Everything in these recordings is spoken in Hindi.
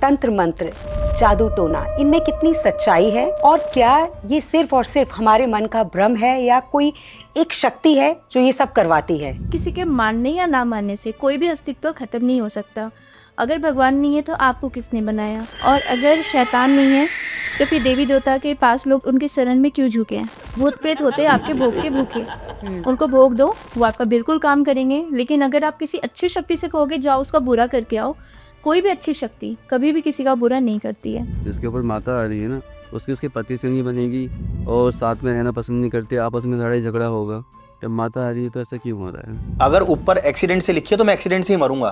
तंत्र मंत्र, जादू टोना, इनमें कितनी सच्चाई है और क्या ये सिर्फ और सिर्फ हमारे मन का भ्रम है या कोई एक शक्ति है जो ये सब करवाती है? किसी के मानने या ना मानने से कोई भी अस्तित्व खत्म नहीं हो सकता। अगर भगवान नहीं है तो आपको किसने बनाया, और अगर शैतान नहीं है तो फिर देवी देवता के पास लोग उनके शरण में क्यों झुके हैं? भूत प्रेत होते हैं आपके भोग के भूखे, उनको भोग दो, वो आपका बिल्कुल काम करेंगे। लेकिन अगर आप किसी अच्छी शक्ति से कहोगे जाओ उसका बुरा करके आओ, कोई भी अच्छी शक्ति कभी भी किसी का बुरा नहीं करती है। जिसके ऊपर माता आ रही है ना, उसके पति से नहीं बनेगी और साथ में रहना पसंद नहीं करते, आपस में लड़ाई झगड़ा होगा। जब माता आ रही है तो ऐसा क्यों हो रहा है? अगर ऊपर एक्सीडेंट से लिखी है तो मैं एक्सीडेंट से ही मरूंगा,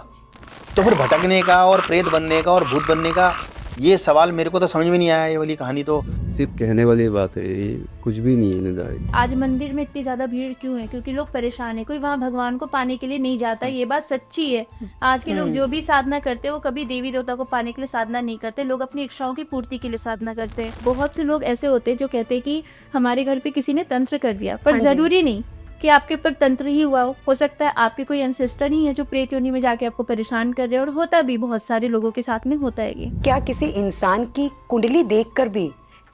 तो फिर भटकने का और प्रेत बनने का और भूत बनने का ये सवाल मेरे को तो समझ में नहीं आया। ये वाली कहानी तो सिर्फ कहने वाली बात है, ये कुछ भी नहीं है निर्धारित। आज मंदिर में इतनी ज्यादा भीड़ क्यों है? क्योंकि लोग परेशान है, कोई वहाँ भगवान को पाने के लिए नहीं जाता। ये बात सच्ची है। आज के लोग जो भी साधना करते हैं वो कभी देवी देवता को पाने के लिए साधना नहीं करते, लोग अपनी इच्छाओं की पूर्ति के लिए साधना करते हैं। बहुत से लोग ऐसे होते हैं जो कहते हैं कि हमारे घर पे किसी ने तंत्र कर दिया, पर जरूरी नहीं कि आपके ऊपर तंत्र ही हुआ हो सकता है आपके कोई एंसेस्टर ही है जो प्रेत योनि में जाके आपको परेशान कर रहे हैं, और होता भी बहुत सारे लोगों के साथ में होता है। ये क्या किसी इंसान की कुंडली देखकर भी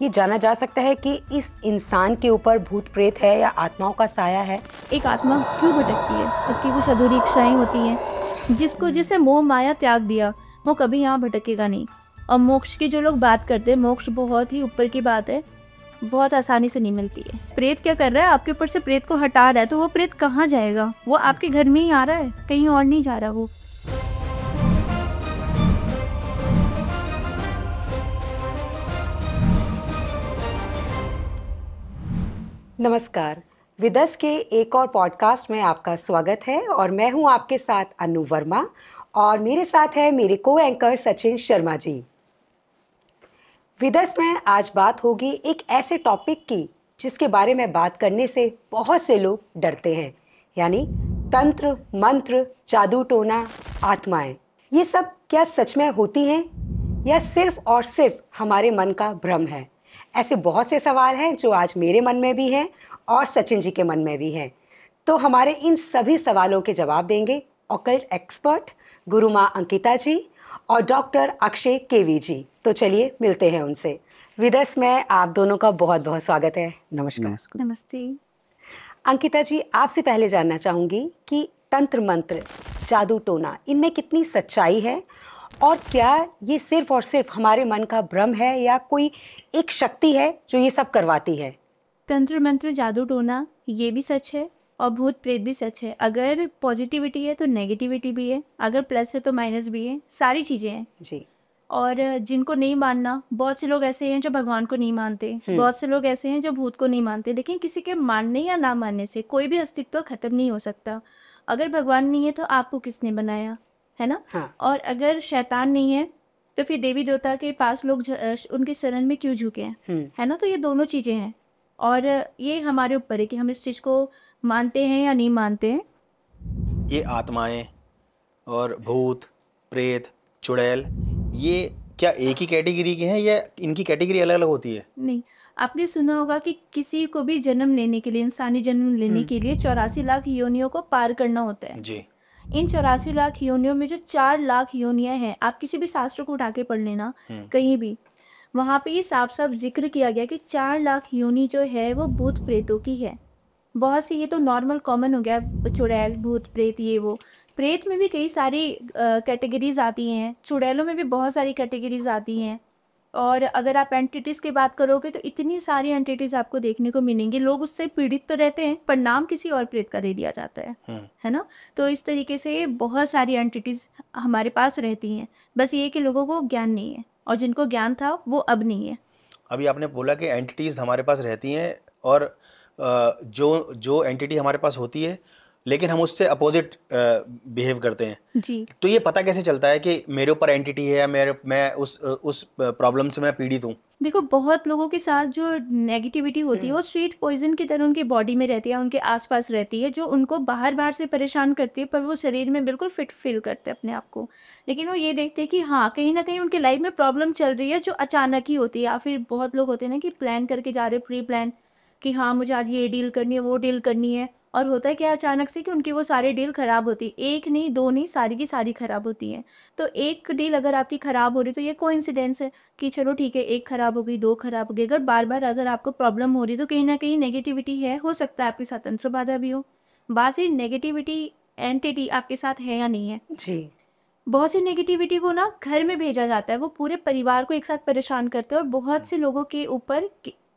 ये जाना जा सकता है कि इस इंसान के ऊपर भूत प्रेत है या आत्माओं का साया है? एक आत्मा क्यों भटकती है? उसकी कुछ अधूरी इच्छाएं होती हैं। जिसे मोह माया त्याग दिया वो कभी यहाँ भटकेगा नहीं। और मोक्ष की जो लोग बात करते हैं, मोक्ष बहुत ही ऊपर की बात है, बहुत आसानी से नहीं मिलती है। प्रेत क्या कर रहा है? आपके ऊपर से प्रेत को हटा रहा है, तो वो प्रेत कहाँ जाएगा? वो आपके घर में ही आ रहा है, कहीं और नहीं जा रहा वो। नमस्कार, विदस के एक और पॉडकास्ट में आपका स्वागत है और मैं हूं आपके साथ अनु वर्मा और मेरे साथ है मेरे को एंकर सचिन शर्मा जी। विदस में आज बात होगी एक ऐसे टॉपिक की जिसके बारे में बात करने से बहुत से लोग डरते हैं, यानी तंत्र, मंत्र, जादू टोना, आत्माएं। ये सब क्या सच में होती हैं या सिर्फ और सिर्फ हमारे मन का भ्रम है? ऐसे बहुत से सवाल हैं जो आज मेरे मन में भी हैं और सचिन जी के मन में भी हैं। तो हमारे इन सभी सवालों के जवाब देंगे ऑकल्ट एक्सपर्ट गुरु माँ अंकिता जी और डॉक्टर अक्षय केवी जी। तो चलिए मिलते हैं उनसे। विदस में आप दोनों का बहुत बहुत स्वागत है। नमस्कार। नमस्ते। अंकिता जी, आपसे पहले जानना चाहूंगी कि तंत्र मंत्र, जादू टोना, इनमें कितनी सच्चाई है और क्या ये सिर्फ और सिर्फ हमारे मन का भ्रम है या कोई एक शक्ति है जो ये सब करवाती है? तंत्र मंत्र, जादू टोना ये भी सच है और भूत प्रेत भी सच है। अगर पॉजिटिविटी है तो नेगेटिविटी भी है, अगर प्लस है तो माइनस भी है, सारी चीज़ें हैं जी। और जिनको नहीं मानना, बहुत से लोग ऐसे हैं जो भगवान को नहीं मानते, बहुत से लोग ऐसे हैं जो भूत को नहीं मानते। लेकिन किसी के मानने या ना मानने से कोई भी अस्तित्व खत्म नहीं हो सकता। अगर भगवान नहीं है तो आपको किसने बनाया, है ना? हाँ। और अगर शैतान नहीं है तो फिर देवी देवता के पास लोग उनके शरण में क्यों झुके हैं, है ना? तो ये दोनों चीज़ें हैं और ये हमारे ऊपर है कि हम इस चीज़ को मानते हैं या नहीं मानते हैं। ये आत्माएं और भूत प्रेत चुड़ैल ये क्या एक ही कैटेगरी के हैं या इनकी कैटेगरी अलग अलग होती है? नहीं, आपने सुना होगा कि किसी को भी जन्म लेने के लिए, इंसानी जन्म लेने के लिए 84 लाख योनियों को पार करना होता है जी। इन 84 लाख योनियों में जो 4 लाख योनियां हैं, आप किसी भी शास्त्र को उठा के पढ़ लेना कहीं भी, वहाँ पे ये साफ साफ जिक्र किया गया कि 4 लाख योनि जो है वो भूत प्रेतों की है। बहुत सी, ये तो नॉर्मल कॉमन हो गया, चुड़ैल, भूत प्रेत, ये वो। प्रेत में भी कई सारी कैटेगरीज आती हैं, चुड़ैलों में भी बहुत सारी कैटेगरीज आती हैं। और अगर आप एंटिटीज़ की बात करोगे तो इतनी सारी एंटिटीज़ आपको देखने को मिलेंगी। लोग उससे पीड़ित तो रहते हैं पर नाम किसी और प्रेत का दे दिया जाता है ना? तो इस तरीके से बहुत सारी एंटिटीज़ हमारे पास रहती हैं, बस ये कि लोगों को ज्ञान नहीं है और जिनको ज्ञान था वो अब नहीं है। अभी आपने बोला कि एंटिटीज़ हमारे पास रहती हैं और जो एंटिटी हमारे पास होती है लेकिन हम उससे अपोजिट बिहेव करते हैं जी। तो ये पता कैसे चलता है कि मेरे ऊपर एंटिटी है या मैं उस प्रॉब्लम से मैं पीड़ित हूँ? देखो, बहुत लोगों के साथ जो नेगेटिविटी होती है वो स्वीट पॉइजन की तरह उनकी बॉडी में रहती है, उनके आसपास रहती है, जो उनको बाहर से परेशान करती है, पर वो शरीर में बिल्कुल फिट फील करते हैं अपने आप को। लेकिन वो ये देखते हैं कि हाँ, कहीं ना कहीं उनके लाइफ में प्रॉब्लम चल रही है जो अचानक ही होती है। या फिर बहुत लोग होते हैं ना कि प्लान करके जा रहे, प्री प्लान, कि हाँ मुझे आज ये डील करनी है, वो डील करनी है, और होता है क्या अचानक से कि उनकी वो सारी डील खराब होती है, एक नहीं दो नहीं, सारी की सारी खराब होती है। तो एक डील अगर आपकी खराब हो रही तो ये कोइंसिडेंस है कि चलो ठीक है, एक खराब हो गई, दो खराब हो गई। अगर बार बार अगर आपको प्रॉब्लम हो रही तो कहीं ना कहीं नेगेटिविटी है, हो सकता है आपके साथ तंत्र बाधा भी हो। बात है नेगेटिविटी एंटिटी आपके साथ है या नहीं है। जी। बहुत सी नेगेटिविटी को ना घर में भेजा जाता है, वो पूरे परिवार को एक साथ परेशान करते हैं और बहुत से लोगों के ऊपर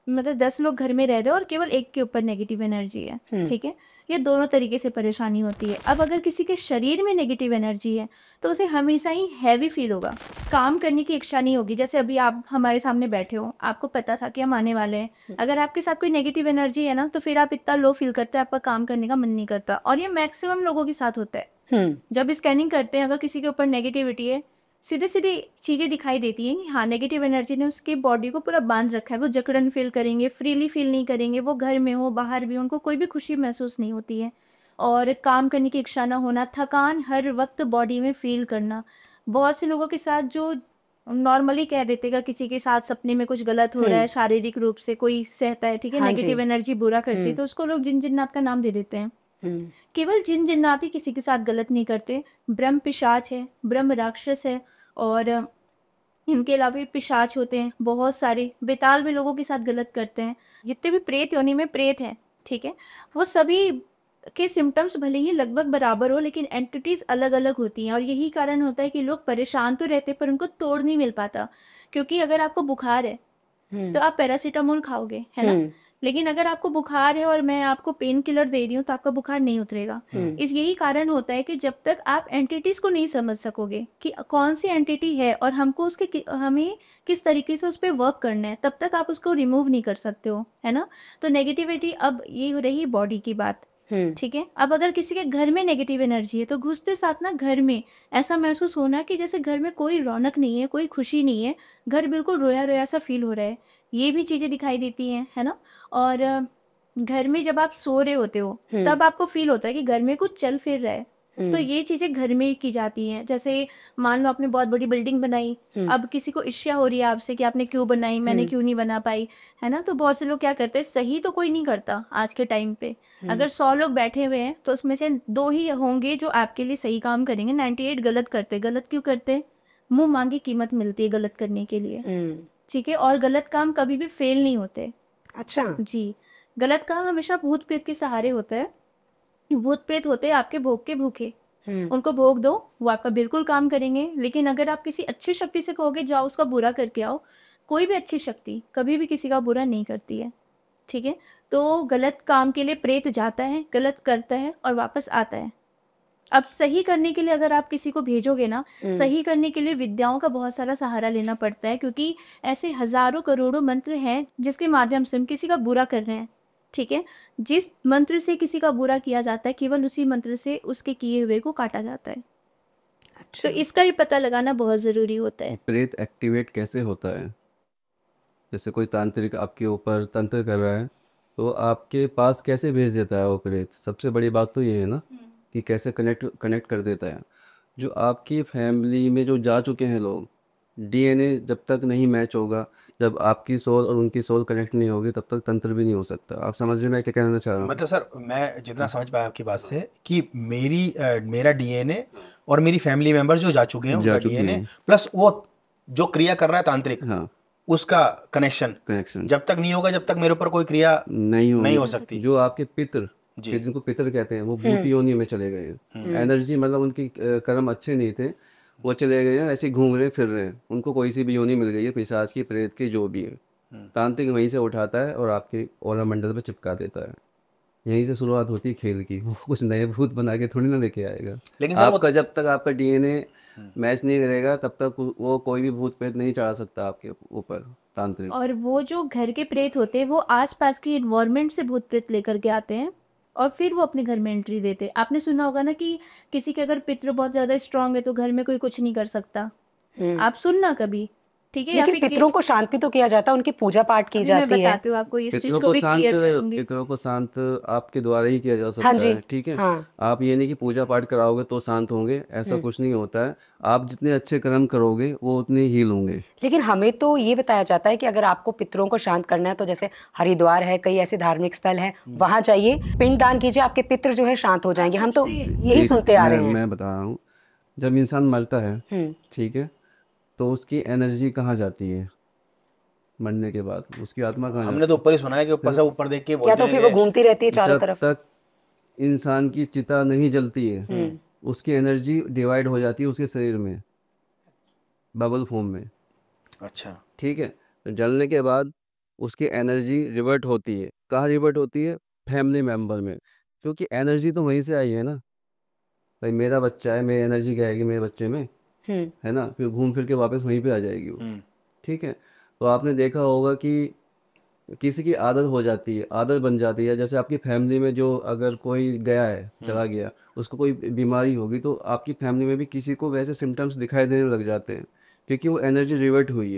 मतलब 10 लोग घर में रह रहे हैं और केवल एक के ऊपर नेगेटिव एनर्जी है, ठीक है। ये दोनों तरीके से परेशानी होती है। अब अगर किसी के शरीर में नेगेटिव एनर्जी है तो उसे हमेशा ही हैवी फील होगा, काम करने की इच्छा नहीं होगी। जैसे अभी आप हमारे सामने बैठे हो, आपको पता था कि हम आने वाले हैं, अगर आपके साथ कोई नेगेटिव एनर्जी है ना तो फिर आप इतना लो फील करते हैं, आपका काम करने का मन नहीं करता। और ये मैक्सिमम लोगों के साथ होता है। जब स्कैनिंग करते हैं अगर किसी के ऊपर नेगेटिविटी है, सीधे सीधे चीज़ें दिखाई देती हैं कि हाँ नेगेटिव एनर्जी ने उसकी बॉडी को पूरा बांध रखा है। वो जकड़न फील करेंगे, फ्रीली फील नहीं करेंगे, वो घर में हो बाहर भी उनको कोई भी खुशी महसूस नहीं होती है। और काम करने की इच्छा ना होना, थकान हर वक्त बॉडी में फील करना। बहुत से लोगों के साथ जो नॉर्मली कह देते हैं किसी के साथ सपने में कुछ गलत हो रहा है, शारीरिक रूप से कोई सहता है, ठीक है, हाँ नेगेटिव जी। एनर्जी बुरा करती है तो उसको लोग जिन जिन्नात का नाम दे देते हैं। केवल जिन जिन्नात ही किसी के साथ गलत नहीं करते, ब्रह्म पिशाच है, ब्रह्म राक्षस है, और इनके अलावा भी पिशाच होते हैं बहुत सारे, बेताल भी लोगों के साथ गलत करते हैं। जितने भी प्रेत योनि में प्रेत हैं, ठीक है, वो सभी के सिम्टम्स भले ही लगभग बराबर हो लेकिन एंटिटीज अलग अलग होती हैं। और यही कारण होता है कि लोग परेशान तो रहते पर उनको तोड़ नहीं मिल पाता। क्योंकि अगर आपको बुखार है तो आप पैरासीटामोल खाओगे, है ना, लेकिन अगर आपको बुखार है और मैं आपको पेन किलर दे रही हूँ तो आपका बुखार नहीं उतरेगा। इस यही कारण होता है कि जब तक आप एंटिटीज को नहीं समझ सकोगे कि कौन सी एंटिटी है और हमको उसके हमें किस तरीके से उस पर वर्क करना है, तब तक आप उसको रिमूव नहीं कर सकते हो, है ना। तो नेगेटिविटी, अब ये हो रही बॉडी की बात, ठीक है। अब अगर किसी के घर में नेगेटिव एनर्जी है तो घुसते साथ ना घर में ऐसा महसूस होना कि जैसे घर में कोई रौनक नहीं है, कोई खुशी नहीं है, घर बिल्कुल रोया रोया सा फील हो रहा है। ये भी चीज़ें दिखाई देती हैं, है ना। और घर में जब आप सो रहे होते हो तब आपको फील होता है कि घर में कुछ चल फिर रहा है। तो ये चीज़ें घर में ही की जाती हैं। जैसे मान लो आपने बहुत बड़ी बिल्डिंग बनाई, अब किसी को ईर्ष्या हो रही है आपसे कि आपने क्यों बनाई, मैंने क्यों नहीं बना पाई, है ना। तो बहुत से लोग क्या करते हैं, सही तो कोई नहीं करता आज के टाइम पे। अगर 100 लोग बैठे हुए हैं तो उसमें से 2 ही होंगे जो आपके लिए सही काम करेंगे, 98 गलत करते। गलत क्यों करते? मुंह मांगी कीमत मिलती है गलत करने के लिए, ठीक है। और गलत काम कभी भी फेल नहीं होते। अच्छा जी, गलत काम हमेशा भूत प्रेत के सहारे होता है। भूत प्रेत होते हैं आपके भोग के भूखे, उनको भोग दो, वो आपका बिल्कुल काम करेंगे। लेकिन अगर आप किसी अच्छी शक्ति से कहोगे जाओ उसका बुरा करके आओ, कोई भी अच्छी शक्ति कभी भी किसी का बुरा नहीं करती है, ठीक है। तो गलत काम के लिए प्रेत जाता है, गलत करता है और वापस आता है। अब सही करने के लिए अगर आप किसी को भेजोगे ना, सही करने के लिए विद्याओं का बहुत सारा सहारा लेना पड़ता है, क्योंकि ऐसे हजारों करोड़ों मंत्र हैं जिसके माध्यम से हम किसी का बुरा कर रहे हैं, ठीक है। जिस मंत्र से किसी का बुरा किया जाता है, केवल उसी मंत्र से उसके किए हुए को काटा जाता है। अच्छा। तो इसका भी पता लगाना बहुत ज़रूरी होता है। प्रेत एक्टिवेट कैसे होता है? जैसे कोई तांत्रिक आपके ऊपर तंत्र कर रहा है तो आपके पास कैसे भेज देता है वो प्रेत? सबसे बड़ी बात तो ये है ना कि कैसे कनेक्ट कर देता है। जो आपकी फैमिली में जो जा चुके हैं लोग, डीएनए जब तक नहीं मैच होगा, जब आपकी सोल और उनकी सोल कनेक्ट नहीं होगी, तब तक तंत्र भी नहीं हो सकता। आप समझ रहे हैं मैं क्या कहना चाह रहा हूँ? मतलब सर, मैं जितना समझ पाया आपकी बात से कि मेरा डीएनए और मेरी फैमिली मेंबर जो जा चुके हैं उनका डीएनए प्लस वो जो क्रिया कर रहा है तांत्रिक, हाँ, उसका कनेक्शन जब तक नहीं होगा, जब तक मेरे ऊपर कोई क्रिया नहीं हो सकती। जो आपके पितर, जिनको पितर कहते हैं, वो भूत योनि में चले गए हैं। एनर्जी मतलब उनकी कर्म अच्छे नहीं थे, वो चले गए हैं, ऐसे घूम रहे फिर रहे हैं, उनको कोई सी भी योनि मिल गई है, पिशाच की, प्रेत की, जो भी है। तांत्रिक वहीं से उठाता है और आपके ऑरा मंडल पे चिपका देता है। यहीं से शुरुआत होती है खेल की। वो कुछ नए भूत बना के थोड़ी ना लेके आएगा। लेकिन आपका जब तक आपका डीएनए मैच नहीं करेगा तब तक वो कोई भी भूत प्रेत नहीं चढ़ा सकता आपके ऊपर, तांत्रिक। और वो जो घर के प्रेत होते हैं वो आसपास की इन्वायरमेंट से भूत प्रेत लेकर के आते हैं और फिर वो अपने घर में एंट्री देते हैं। आपने सुना होगा ना कि किसी के अगर पितृ बहुत ज़्यादा स्ट्रांग है तो घर में कोई कुछ नहीं कर सकता। आप सुनना कभी, ठीक है, या लेकिन फिर पितरों को शांत भी तो किया जाता है, उनकी पूजा पाठ की अभी मैं जाती है। बताती हूँ आपको, इस चीज पितरों को को भी शांत क्लियर करूंगी। पितरों को शांत आपके द्वारा ही किया जा हाँ सकता जी। है, ठीक है। हाँ। आप ये नहीं कि पूजा पाठ कराओगे तो शांत होंगे, ऐसा कुछ नहीं होता है। आप जितने अच्छे कर्म करोगे वो उतने हील होंगे। लेकिन हमें तो ये बताया जाता है कि अगर आपको पितरों को शांत करना है तो जैसे हरिद्वार है, कई ऐसे धार्मिक स्थल हैं, वहां जाइए, पिंड दान कीजिए, आपके पितृ जो है शांत हो जाएंगे। हम तो यही एक सुनते आ रहे हैं। मैं बता रहा हूँ, जब इंसान मरता है, हम्म। ठीक है, तो उसकी एनर्जी कहाँ जाती है? मरने के बाद उसकी आत्मा कहाँ हमने जाती तो ऊपर ही सुना है कि ऊपर है? से ऊपर देख के या बोलते तो हैं फिर वो कि घूमती रहती है चारों जब तरफ। तक इंसान की चिता नहीं जलती है, उसकी एनर्जी डिवाइड हो जाती है उसके शरीर में, बबल फॉर्म में, अच्छा। ठीक है। तो जलने के बाद उसकी एनर्जी रिवर्ट होती है, कहाँ रिवर्ट होती है? फैमिली मेंबर में, क्योंकि एनर्जी तो वहीं से आई है ना। भाई मेरा बच्चा है, मेरी एनर्जी क्या आएगी मेरे बच्चे में, हम्म। है ना, फिर घूम फिर के वापस वहीं पे आ जाएगी वो, हम्म। ठीक है। तो आपने देखा होगा कि किसी की आदत हो जाती है, आदत बन जाती है। जैसे आपकी फैमिली में जो अगर कोई गया है, चला गया, उसको कोई बीमारी होगी, तो आपकी फैमिली में भी किसी को वैसे सिम्टम्स दिखाई देने लग जाते हैं, क्योंकि वो एनर्जी रिवर्ट हुई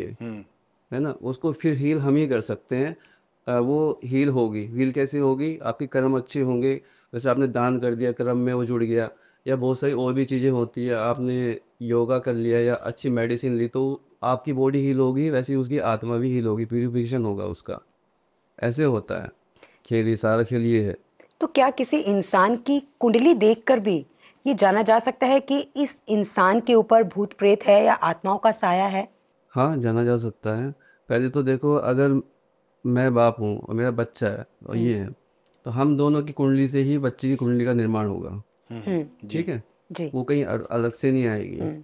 है ना। उसको फिर हील हम ही कर सकते हैं। वो हील होगी, हील कैसे होगी? आपके कर्म अच्छे होंगे, वैसे आपने दान कर दिया, कर्म में वो जुड़ गया, या बहुत सारी और भी चीज़ें होती है, आपने योगा कर लिया या अच्छी मेडिसिन ली, तो आपकी बॉडी हील होगी, वैसे ही उसकी आत्मा भी हील होगी, प्यूरिफिकेशन होगा उसका। ऐसे होता है खेल, ये सारा खेल ये है। तो क्या किसी इंसान की कुंडली देखकर भी ये जाना जा सकता है कि इस इंसान के ऊपर भूत प्रेत है या आत्माओं का साया है? हाँ, जाना जा सकता है। पहले तो देखो, अगर मैं बाप हूँ और मेरा बच्चा है और ये है, तो हम दोनों की कुंडली से ही बच्चे की कुंडली का निर्माण होगा, जी। ठीक है। जी। वो कहीं अलग से नहीं आएगी। हम्म।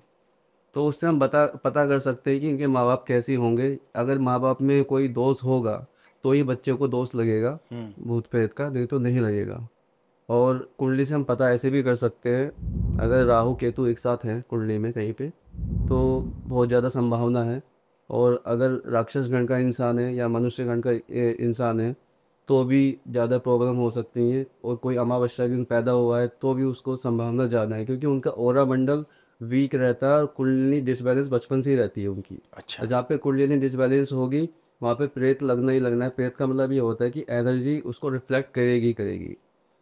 तो उससे हम पता कर सकते हैं कि इनके माँ बाप कैसे होंगे। अगर माँ बाप में कोई दोष होगा तो ही बच्चे को दोष लगेगा भूत प्रेत का, नहीं तो नहीं लगेगा। और कुंडली से हम पता ऐसे भी कर सकते हैं, अगर राहु केतु एक साथ हैं कुंडली में कहीं पे, तो बहुत ज़्यादा संभावना है। और अगर राक्षस गण का इंसान है या मनुष्य गण का इंसान है, तो भी ज़्यादा प्रॉब्लम हो सकती है। और कोई अमावस्या के दिन पैदा हुआ है तो भी उसको संभावना ज़्यादा है, क्योंकि उनका ऑरा मंडल वीक रहता है और कुंडली डिसबैलेंस बचपन से ही रहती है उनकी। अच्छा। और जहाँ पे कुंडली डिसबैलेंस होगी वहाँ पे प्रेत लगना ही लगना है। प्रेत का मतलब ये होता है कि एनर्जी उसको रिफ्लेक्ट करेगी ही करेगी,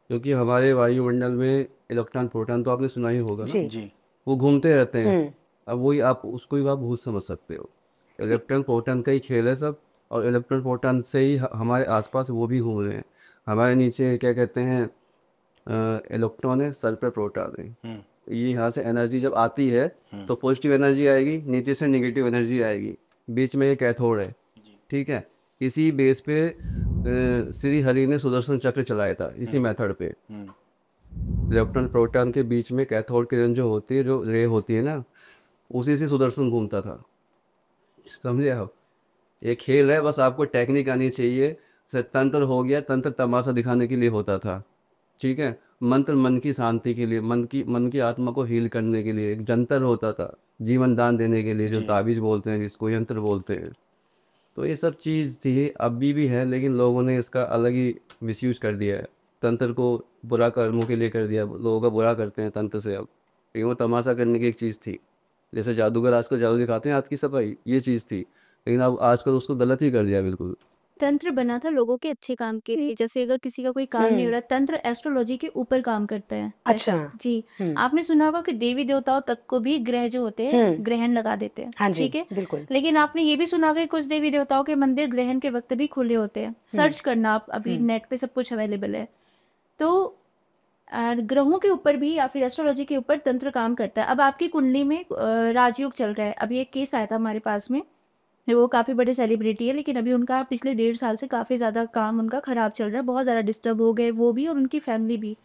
क्योंकि हमारे वायुमंडल में इलेक्ट्रॉन प्रोटॉन तो आपने सुना ही होगा ना, जी। जी। वो घूमते रहते हैं। हम्म। अब वही आप उसको ही आप भूत समझ सकते हो। इलेक्ट्रॉन प्रोटॉन का ही खेल है सब, और इलेक्ट्रॉन प्रोटॉन से ही हमारे आसपास वो भी घूम रहे हैं। हमारे नीचे क्या कहते हैं, इलेक्ट्रॉन है, सर पे प्रोटॉन है। ये यहाँ से एनर्जी जब आती है तो पॉजिटिव एनर्जी आएगी, नीचे से नेगेटिव एनर्जी आएगी, बीच में ये कैथोड है, ठीक है। इसी बेस पे श्री हरि ने सुदर्शन चक्र चलाया था, इसी मेथड पे। इलेक्ट्रॉन प्रोटॉन के बीच में कैथोड किरण जो होती है, जो रे होती है ना, उसी से सुदर्शन घूमता था, समझे आप। ये खेल है, बस आपको टेक्निक आनी चाहिए। से तंत्र हो गया, तंत्र तमाशा दिखाने के लिए होता था, ठीक है। मंत्र मन की शांति के लिए, मन की आत्मा को हील करने के लिए। एक जंतर होता था जीवन दान देने के लिए, जो ताबीज बोलते हैं, जिसको यंत्र बोलते हैं। तो ये सब चीज़ थी, अभी भी है, लेकिन लोगों ने इसका अलग ही मिसयूज कर दिया है। तंत्र को बुरा कर्मों के लिए कर दिया, लोगों का बुरा करते हैं तंत्र से अब। लेकिन वो तमाशा करने की एक चीज़ थी, जैसे जादूगर आजकल जादू दिखाते हैं, आज की सफाई ये चीज़ थी, लेकिन अब आजकल उसको गलत ही कर दिया बिल्कुल। तंत्र बना था लोगों के अच्छे काम के लिए, जैसे अगर किसी का कोई काम नहीं हो रहा, तंत्र एस्ट्रोलॉजी के ऊपर काम करता है। अच्छा। जी। आपने सुना होगा कि देवी देवताओं तक को भी ग्रह जो होते हैं ग्रहण लगा देते हैं। हाँ जी, ठीक है, बिल्कुल। लेकिन आपने ये भी सुना होगा कि कुछ देवी देवताओं के मंदिर ग्रहण के वक्त भी खुले होते हैं। सर्च करना आप, अभी नेट पे सब कुछ अवेलेबल है। तो ग्रहों के ऊपर भी या फिर एस्ट्रोलॉजी के ऊपर तंत्र काम करता है। अब आपकी कुंडली में राजयोग चल रहा है। अभी एक केस आया था हमारे पास में, वो काफ़ी बड़े सेलिब्रिटी है, लेकिन अभी उनका पिछले 1.5 साल से काफ़ी ज़्यादा काम उनका ख़राब चल रहा है, बहुत ज़्यादा डिस्टर्ब हो गए वो भी और उनकी फैमिली भी।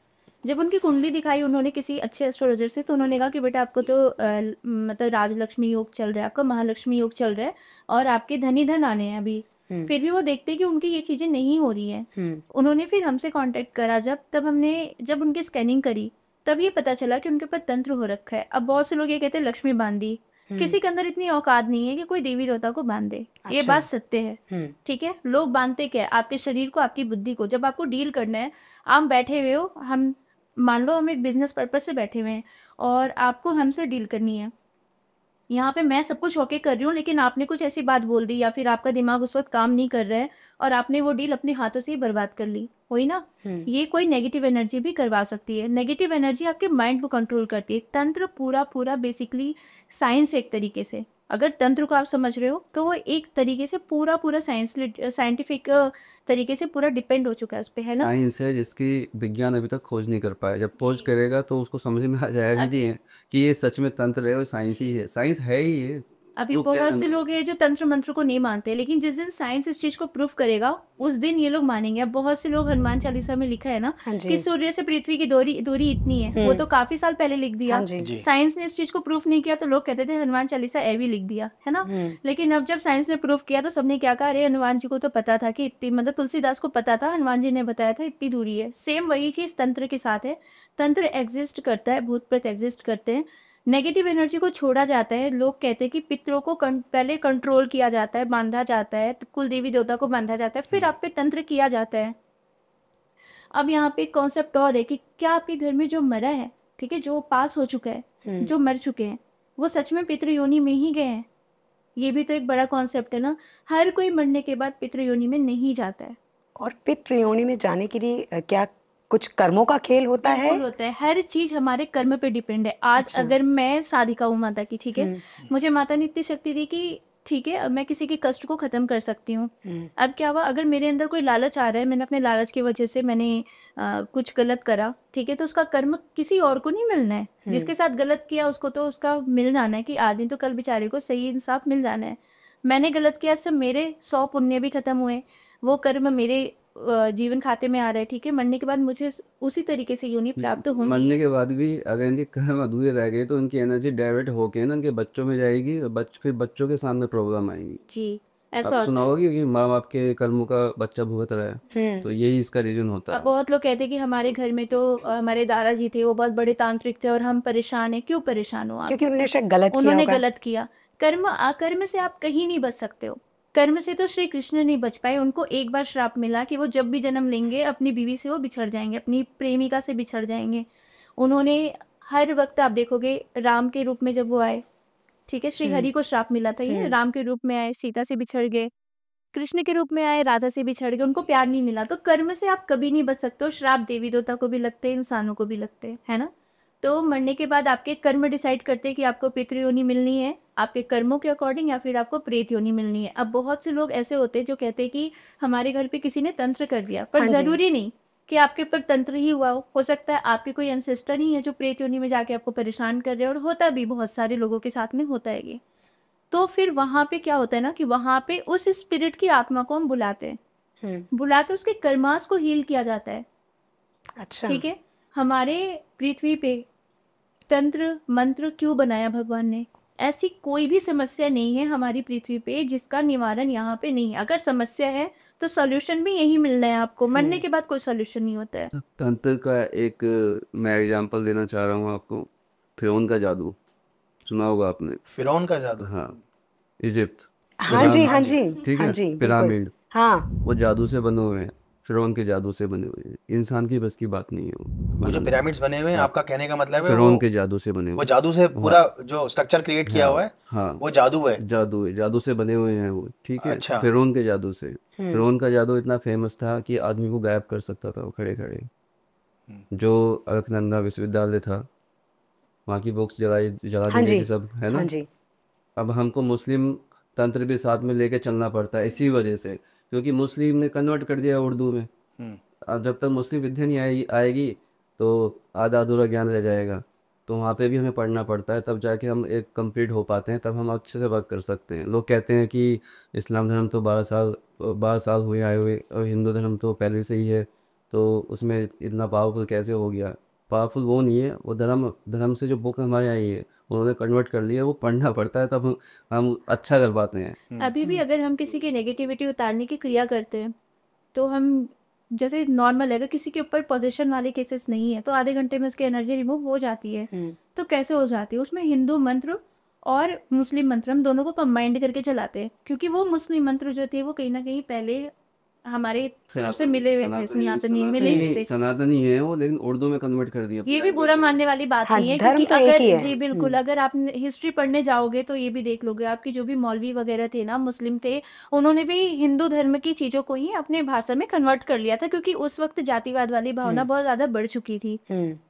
जब उनकी कुंडली दिखाई उन्होंने किसी अच्छे एस्ट्रोलॉजर से, तो उन्होंने कहा कि बेटा आपको तो मतलब राजलक्ष्मी योग चल रहा है, आपका महालक्ष्मी योग चल रहा है और आपके धन ही धन आने हैं अभी। फिर भी वो देखते कि उनकी ये चीज़ें नहीं हो रही हैं। उन्होंने फिर हमसे कांटेक्ट करा, जब उनकी स्कैनिंग करी तब ये पता चला कि उनके ऊपर तंत्र हो रखा है। अब बहुत से लोग ये कहते हैं लक्ष्मी बांधी, किसी के अंदर इतनी औकात नहीं है कि कोई देवी देवता को बांध दे। ये बात सत्य है, ठीक है। लोग बांधते क्या है, आपके शरीर को, आपकी बुद्धि को। जब आपको डील करना है, आप बैठे हुए हो, हम मान लो हम एक बिजनेस पर्पज से बैठे हुए हैं और आपको हमसे डील करनी है, यहाँ पे मैं सब कुछ ओके कर रही हूँ, लेकिन आपने कुछ ऐसी बात बोल दी या फिर आपका दिमाग उस वक़्त काम नहीं कर रहा है और आपने वो डील अपने हाथों से ही बर्बाद कर ली, हुई ना? ये कोई नेगेटिव एनर्जी भी करवा सकती है। नेगेटिव एनर्जी आपके माइंड को कंट्रोल करती है। तंत्र पूरा बेसिकली साइंस है एक तरीके से। अगर तंत्र को आप समझ रहे हो, तो वो एक तरीके से पूरा साइंटिफिक तरीके से पूरा डिपेंड हो चुका है उस पे, है ना? साइंस है जिसकी विज्ञान अभी तक खोज नहीं कर पाया। जब खोज जी। करेगा तो उसको समझ में आ जाएगा अभी कि ये सच में तंत्र है और साइंस ही जी। है। साइंस है ही ये। अभी जो बहुत से क्या लोग हैं जो तंत्र मंत्र को नहीं मानते, लेकिन जिस दिन साइंस इस चीज को प्रूफ करेगा, उस दिन ये लोग मानेंगे। अब बहुत से लोग, हनुमान चालीसा में लिखा है ना हाँ कि जी। सूर्य से पृथ्वी की दूरी दूरी इतनी है, वो तो काफी साल पहले लिख हाँ दिया। जी। जी। साइंस ने इस चीज को प्रूफ नहीं किया तो लोग कहते थे हनुमान चालीसा ऐवी लिख दिया, है ना? लेकिन अब जब साइंस ने प्रूफ किया तो सबने क्या कहा, अरे हनुमान जी को तो पता था कि इतनी, मतलब तुलसीदास को पता था, हनुमान जी ने बताया था इतनी दूरी है। सेम वही चीज तंत्र के साथ है। तंत्र एग्जिस्ट करता है, भूत प्रेत एग्जिस्ट करते हैं। नेगेटिव एनर्जी को छोड़ा जाता है। लोग कहते हैं कि पितरों को पहले कंट्रोल किया जाता है, बांधा जाता है, तो कुल देवी देवता को बांधा जाता है, फिर आप पे तंत्र किया जाता है। अब यहाँ पे एक कॉन्सेप्ट और है कि क्या आपके घर में जो मरा है, ठीक है, जो पास हो चुका है, जो मर चुके हैं, वो सच में पितृ योनि में ही गए हैं? ये भी तो एक बड़ा कॉन्सेप्ट है ना। हर कोई मरने के बाद पितृ योनि में नहीं जाता है। और पितृ योनि में जाने के लिए क्या कुछ कर्मों का खेल होता है? बिल्कुल होता है। हर चीज हमारे कर्म पे डिपेंड है। आज अच्छा। अगर मैं साधिका हूँ माता की, ठीक है, मुझे माता ने इतनी शक्ति दी कि ठीक है, अब मैं किसी के कष्ट को खत्म कर सकती हूँ। अब क्या हुआ, अगर मेरे अंदर कोई लालच आ रहा है, मैंने अपने लालच की वजह से मैंने कुछ गलत करा, ठीक है, तो उसका कर्म किसी और को नहीं मिलना है। जिसके साथ गलत किया उसको तो उसका मिल जाना है कि आज नहीं तो कल बेचारे को सही इंसाफ मिल जाना है। मैंने गलत किया, सब मेरे 100 पुण्य भी खत्म हुए, वो कर्म मेरे जीवन खाते में आ रहा है, ठीक है। मरने के बाद मुझे उसी तरीके से योनि प्राप्त होंगी। मरने के बाद भी अगर इनके कर्म अधूरे रह गए तो उनकी एनर्जी डाइवर्ट होके ना इनके बच्चों में जाएगी और फिर बच्चों के सामने प्रॉब्लम आएगी। जी, आप ऐसा सुना होता है। होगा कि माँ बाप के कर्मों का बच्चा भुगत रहा है, तो यही इसका रीजन होता अब है। बहुत लोग कहते हैं कि हमारे घर में तो हमारे दादाजी थे, वो बहुत बड़े तांत्रिक थे और हम परेशान हैं। क्यों परेशान हो आप? क्योंकि उन्होंने शायद गलत किया उन्होंने होगा। गलत किया। कर्म अकर्म से आप कहीं नहीं बच सकते हो। कर्म से तो श्री कृष्ण नहीं बच पाए। उनको एक बार श्राप मिला कि वो जब भी जन्म लेंगे अपनी बीवी से वो बिछड़ जाएंगे, अपनी प्रेमिका से बिछड़ जाएंगे। उन्होंने हर वक्त, आप देखोगे, राम के रूप में जब वो आए, ठीक है, श्री हरि को श्राप मिला था, ये राम के रूप में आए, सीता से बिछड़ गए। कृष्ण के रूप में आए, राधा से बिछड़ गए, उनको प्यार नहीं मिला। तो कर्म से आप कभी नहीं बच सकते हो। श्राप देवी देवता को भी लगते हैं, इंसानों को भी लगते हैं, है ना? तो मरने के बाद आपके कर्म डिसाइड करते हैं कि आपको पितृ योनि मिलनी है आपके कर्मों के अकॉर्डिंग, या फिर आपको प्रेत योनि मिलनी है। अब बहुत से लोग ऐसे होते हैं जो कहते हैं कि हमारे घर पे किसी ने तंत्र कर दिया, पर हाँ जी। जरूरी नहीं कि आपके ऊपर तंत्र ही हुआ हो सकता है आपके कोई एंसेस्टर ही है जो प्रेत योनि में जाके आपको परेशान कर रहे हैं, और होता भी बहुत सारे लोगों के साथ में होता है ये। तो फिर वहां पे क्या होता है ना कि वहां पे उस स्पिरिट की आत्मा को हम बुलाते हैं, बुला के उसके कर्मास को हील किया जाता है, अच्छा। ठीक है। हमारे पृथ्वी पे तंत्र मंत्र क्यों बनाया भगवान ने? ऐसी कोई भी समस्या नहीं है हमारी पृथ्वी पे जिसका निवारण यहाँ पे नहीं है। अगर समस्या है तो सॉल्यूशन भी यही मिलना है आपको। मरने के बाद कोई सॉल्यूशन नहीं होता है। तंत्र का एक मैं एग्जांपल देना चाह रहा हूँ आपको। फिरौन का जादू सुना होगा आपने? फिरौन का जादू? हाँ, इजिप्ट, हाँ जी, हाँ पिरामिड, जी, ठीक हाँ है, जी, बिल्कुल। पिरामिड, हाँ। वो जादू से बने हुए हैं। फिरौन के जादू से बने हुए हैं। इंसान की बस की बात नहीं है वो वो जो बनाना। पिरामिड्स बने हुए हैं, आपका कहने का मतलब है फिरौन के जादू से बने वो हुए जादू से पूरा जो स्ट्रक्चर क्रिएट किया हुआ है हाँ, वो जादू है। जादू है, जादू से बने हुए हैं वो, ठीक है। अच्छा। फिरौन के जादू से। फिरौन का जादू इतना फेमस था कि आदमी को गायब कर सकता था वो खड़े खड़े। जो अलकनंदा विश्वविद्यालय था, वहाँ की बुक्स जला हाँ दी गई जी, थी सब, है हाँ ना। जी। अब हमको मुस्लिम तंत्र भी साथ में लेके चलना पड़ता है इसी वजह से, क्योंकि मुस्लिम ने कन्वर्ट कर दिया उर्दू में। अब जब तक मुस्लिम विद्या नहीं आएगी तो आधा अधूरा ज्ञान रह जाएगा। तो वहाँ पे भी हमें पढ़ना पड़ता है, तब जाके हम एक कंप्लीट हो पाते हैं, तब हम अच्छे से वर्क कर सकते हैं। लोग कहते हैं कि इस्लाम धर्म तो 12 साल हुए आए हुए और हिंदू धर्म तो पहले से ही है, तो उसमें इतना पावरफुल कैसे हो गया? पावरफुल वो नहीं है, वो धर्म से जो बुक हमारे आई है उन्होंने कन्वर्ट कर लिया, वो पढ़ना पड़ता है, तब हम अच्छा कर पाते हैं। अभी भी अगर हम किसी की नेगेटिविटी उतारने की क्रिया करते हैं तो हम, जैसे नॉर्मल है, अगर किसी के ऊपर पोजीशन वाले केसेस नहीं है तो आधे घंटे में उसकी एनर्जी रिमूव हो जाती है। तो कैसे हो जाती है? उसमें हिंदू मंत्र और मुस्लिम मंत्र हम दोनों को कंबाइंड करके चलाते हैं, क्योंकि वो मुस्लिम मंत्र जो थे वो कहीं ना कहीं पहले हमारे तरफ से मिले हुए थे, सनातनी मिले हुए थे। सनातनी है वो, लेकिन उर्दू में कन्वर्ट कर दिया। ये भी बुरा मानने वाली बात हाँ नहीं जी, है, धर्म क्योंकि तो एक अगर ही है। जी बिल्कुल, अगर आप हिस्ट्री पढ़ने जाओगे तो ये भी देख लोगे, आपकी जो भी मौलवी वगैरह थे ना, मुस्लिम थे, उन्होंने भी हिंदू धर्म की चीज़ों को ही अपने भाषा में कन्वर्ट कर लिया था, क्योंकि उस वक्त जातिवाद वाली भावना बहुत ज़्यादा बढ़ चुकी थी।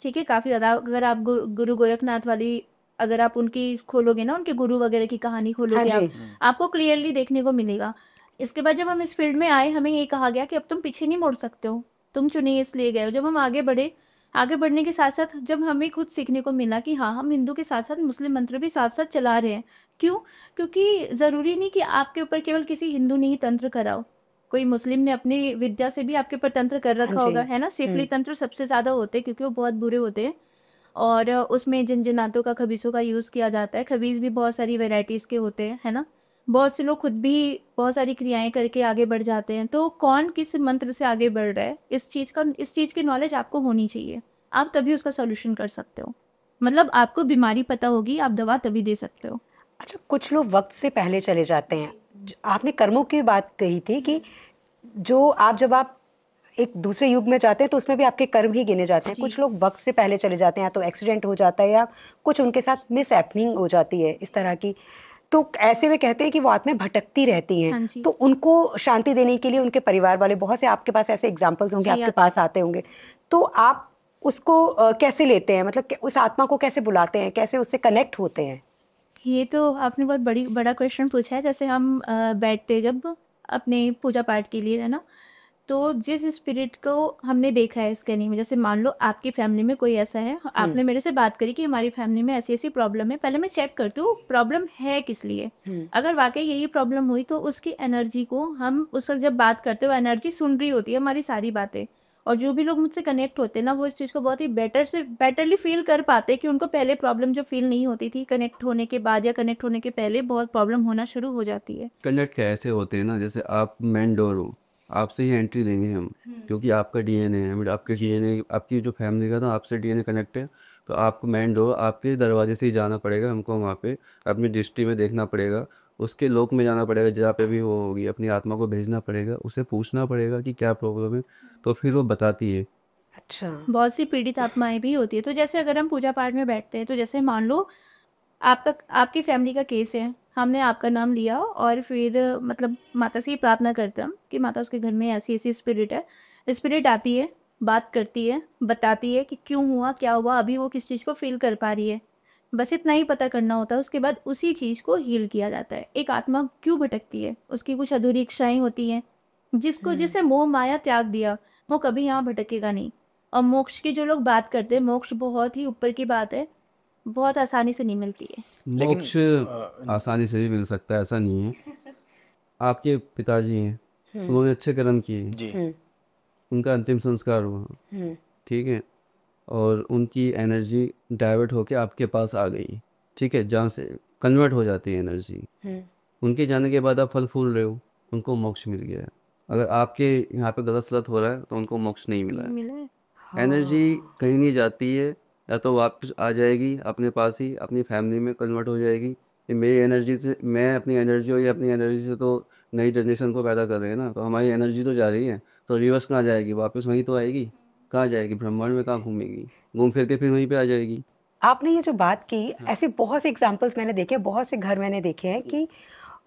ठीक है, काफ़ी ज़्यादा। अगर आप गुरु गोरखनाथ वाली, अगर आप उनकी खोलोगे ना, उनके गुरु वगैरह की कहानी हाँ खोलोगे जी। आपको क्लियरली देखने को मिलेगा। इसके बाद जब हम इस फील्ड में आए, हमें ये कहा गया कि अब तुम पीछे नहीं मुड़ सकते हो, तुम चुने इसलिए गए हो। जब हम आगे बढ़े, आगे बढ़ने के साथ साथ जब हमें खुद सीखने को मिला कि हाँ, हम हिंदू के साथ साथ मुस्लिम मंत्र भी साथ साथ चला रहे हैं। क्यों? क्योंकि ज़रूरी नहीं कि आपके ऊपर केवल किसी हिंदू ने ही तंत्र करा हो, कोई मुस्लिम ने अपनी विद्या से भी आपके ऊपर तंत्र कर हाँ रखा जी। होगा, है ना। सिफली तंत्र सबसे ज़्यादा होते हैं, क्योंकि वो बहुत बुरे होते हैं, और उसमें जिन-जिनातों का, खबीसों का यूज़ किया जाता है। खबीस भी बहुत सारी वैराइटीज़ के होते हैं, है ना। बहुत से लोग खुद भी बहुत सारी क्रियाएँ करके आगे बढ़ जाते हैं। तो कौन किस मंत्र से आगे बढ़ रहा है, इस चीज़ की नॉलेज आपको होनी चाहिए। आप तभी उसका सॉल्यूशन कर सकते हो। मतलब आपको बीमारी पता होगी, आप दवा तभी दे सकते हो। अच्छा, कुछ लोग वक्त से पहले चले जाते हैं। आपने कर्मों की बात कही थी कि जब आप एक दूसरे युग में जाते हैं तो उसमें भी आपके कर्म ही गिने जाते हैं। जी। कुछ लोग वक्त से पहले चले जाते हैं, या तो एक्सीडेंट हो जाता है या कुछ उनके साथ मिस हैपनिंग हो जाती है इस तरह की। तो ऐसे में कहते हैं कि वो आत्माएं भटकती रहती हाँ हैं, जी। तो उनको शांति देने के लिए उनके परिवार वाले, बहुत से आपके पास ऐसे एग्जाम्पल्स होंगे, जी, आपके आते पास आते होंगे, तो आप उसको कैसे लेते हैं, मतलब उस आत्मा को कैसे बुलाते हैं, कैसे उससे कनेक्ट होते हैं? ये तो आपने बहुत बड़ा क्वेश्चन पूछा है। जैसे हम बैठते जब अपने पूजा पाठ के लिए, है ना, तो जिस स्पिरिट को हमने देखा है स्कैनिंग में, जैसे मान लो आपकी फैमिली में कोई ऐसा है, आपने मेरे से बात करी कि हमारी फैमिली में ऐसी ऐसी प्रॉब्लम है, पहले मैं चेक करती हूँ प्रॉब्लम है किस लिए। अगर वाकई यही प्रॉब्लम हुई तो उसकी एनर्जी को हम उस वक्त जब बात करते हो, एनर्जी सुन रही होती है हमारी सारी बातें, और जो भी लोग मुझसे कनेक्ट होते हैं ना, वो इस चीज़ को बहुत ही बेटरली फील कर पाते हैं कि उनको पहले प्रॉब्लम जो फील नहीं होती थी, कनेक्ट होने के बाद या कनेक्ट होने के पहले बहुत प्रॉब्लम होना शुरू हो जाती है। कनेक्ट कैसे होते हैं ना, जैसे आप मेन डोर हो, आपसे ही एंट्री देंगे हम, क्योंकि आपका डीएनए है, बट आपके डीएनए, आपकी जो फैमिली का ना आपसे डीएनए कनेक्ट है, तो आपको मेन डोर आपके दरवाजे से ही जाना पड़ेगा हमको। वहाँ पे अपनी दृष्टि में देखना पड़ेगा, उसके लोक में जाना पड़ेगा, जहाँ पे भी वो होगी, अपनी आत्मा को भेजना पड़ेगा, उसे पूछना पड़ेगा कि क्या प्रॉब्लम है, तो फिर वो बताती है। अच्छा। बहुत सी पीड़ित आत्माएं भी होती है। तो जैसे अगर हम पूजा पाठ में बैठते हैं, तो जैसे मान लो आपकी फैमिली का केस है, हमने आपका नाम लिया और फिर मतलब माता से ही प्रार्थना करते हैं हम कि माता, उसके घर में ऐसी ऐसी स्पिरिट है। स्पिरिट आती है, बात करती है, बताती है कि क्यों हुआ, क्या हुआ, अभी वो किस चीज़ को फील कर पा रही है। बस इतना ही पता करना होता है। उसके बाद उसी चीज़ को हील किया जाता है। एक आत्मा क्यों भटकती है, उसकी कुछ अधूरी इच्छाएं होती हैं, जिसे मोह माया त्याग दिया, वो कभी यहाँ भटकेगा नहीं। और मोक्ष की जो लोग बात करते हैं, मोक्ष बहुत ही ऊपर की बात है, बहुत आसानी से नहीं मिलती है। लेकिन मोक्ष आसानी से भी मिल सकता है, ऐसा नहीं है। आपके पिताजी हैं, उन्होंने अच्छे कर्म किए, जी उनका अंतिम संस्कार हुआ, ठीक है, और उनकी एनर्जी डाइवर्ट होके आपके पास आ गई, ठीक है, जहाँ से कन्वर्ट हो जाती है एनर्जी। उनके जाने के बाद आप फल फूल रहे हो, उनको मोक्ष मिल गया है। अगर आपके यहाँ पे गलत सलत हो रहा है तो उनको मोक्ष नहीं मिला है। मिला है। एनर्जी कहीं नहीं जाती है, या तो वापस आ जाएगी अपने पास ही, अपनी फैमिली में कन्वर्ट हो जाएगी। ये मेरी एनर्जी से, मैं अपनी एनर्जी हो या अपनी एनर्जी से तो नई जनरेशन को पैदा कर रहे हैं ना, तो हमारी एनर्जी तो जा रही है, तो रिवर्स कहाँ जाएगी, वापस वहीं तो आएगी। कहाँ जाएगी, ब्रह्मांड में कहाँ घूमेगी, घूम फिर के फिर वहीं पे आ जाएगी। आपने ये जो बात की, ऐसे बहुत से एग्जाम्पल्स मैंने देखे, बहुत से घर मैंने देखे हैं कि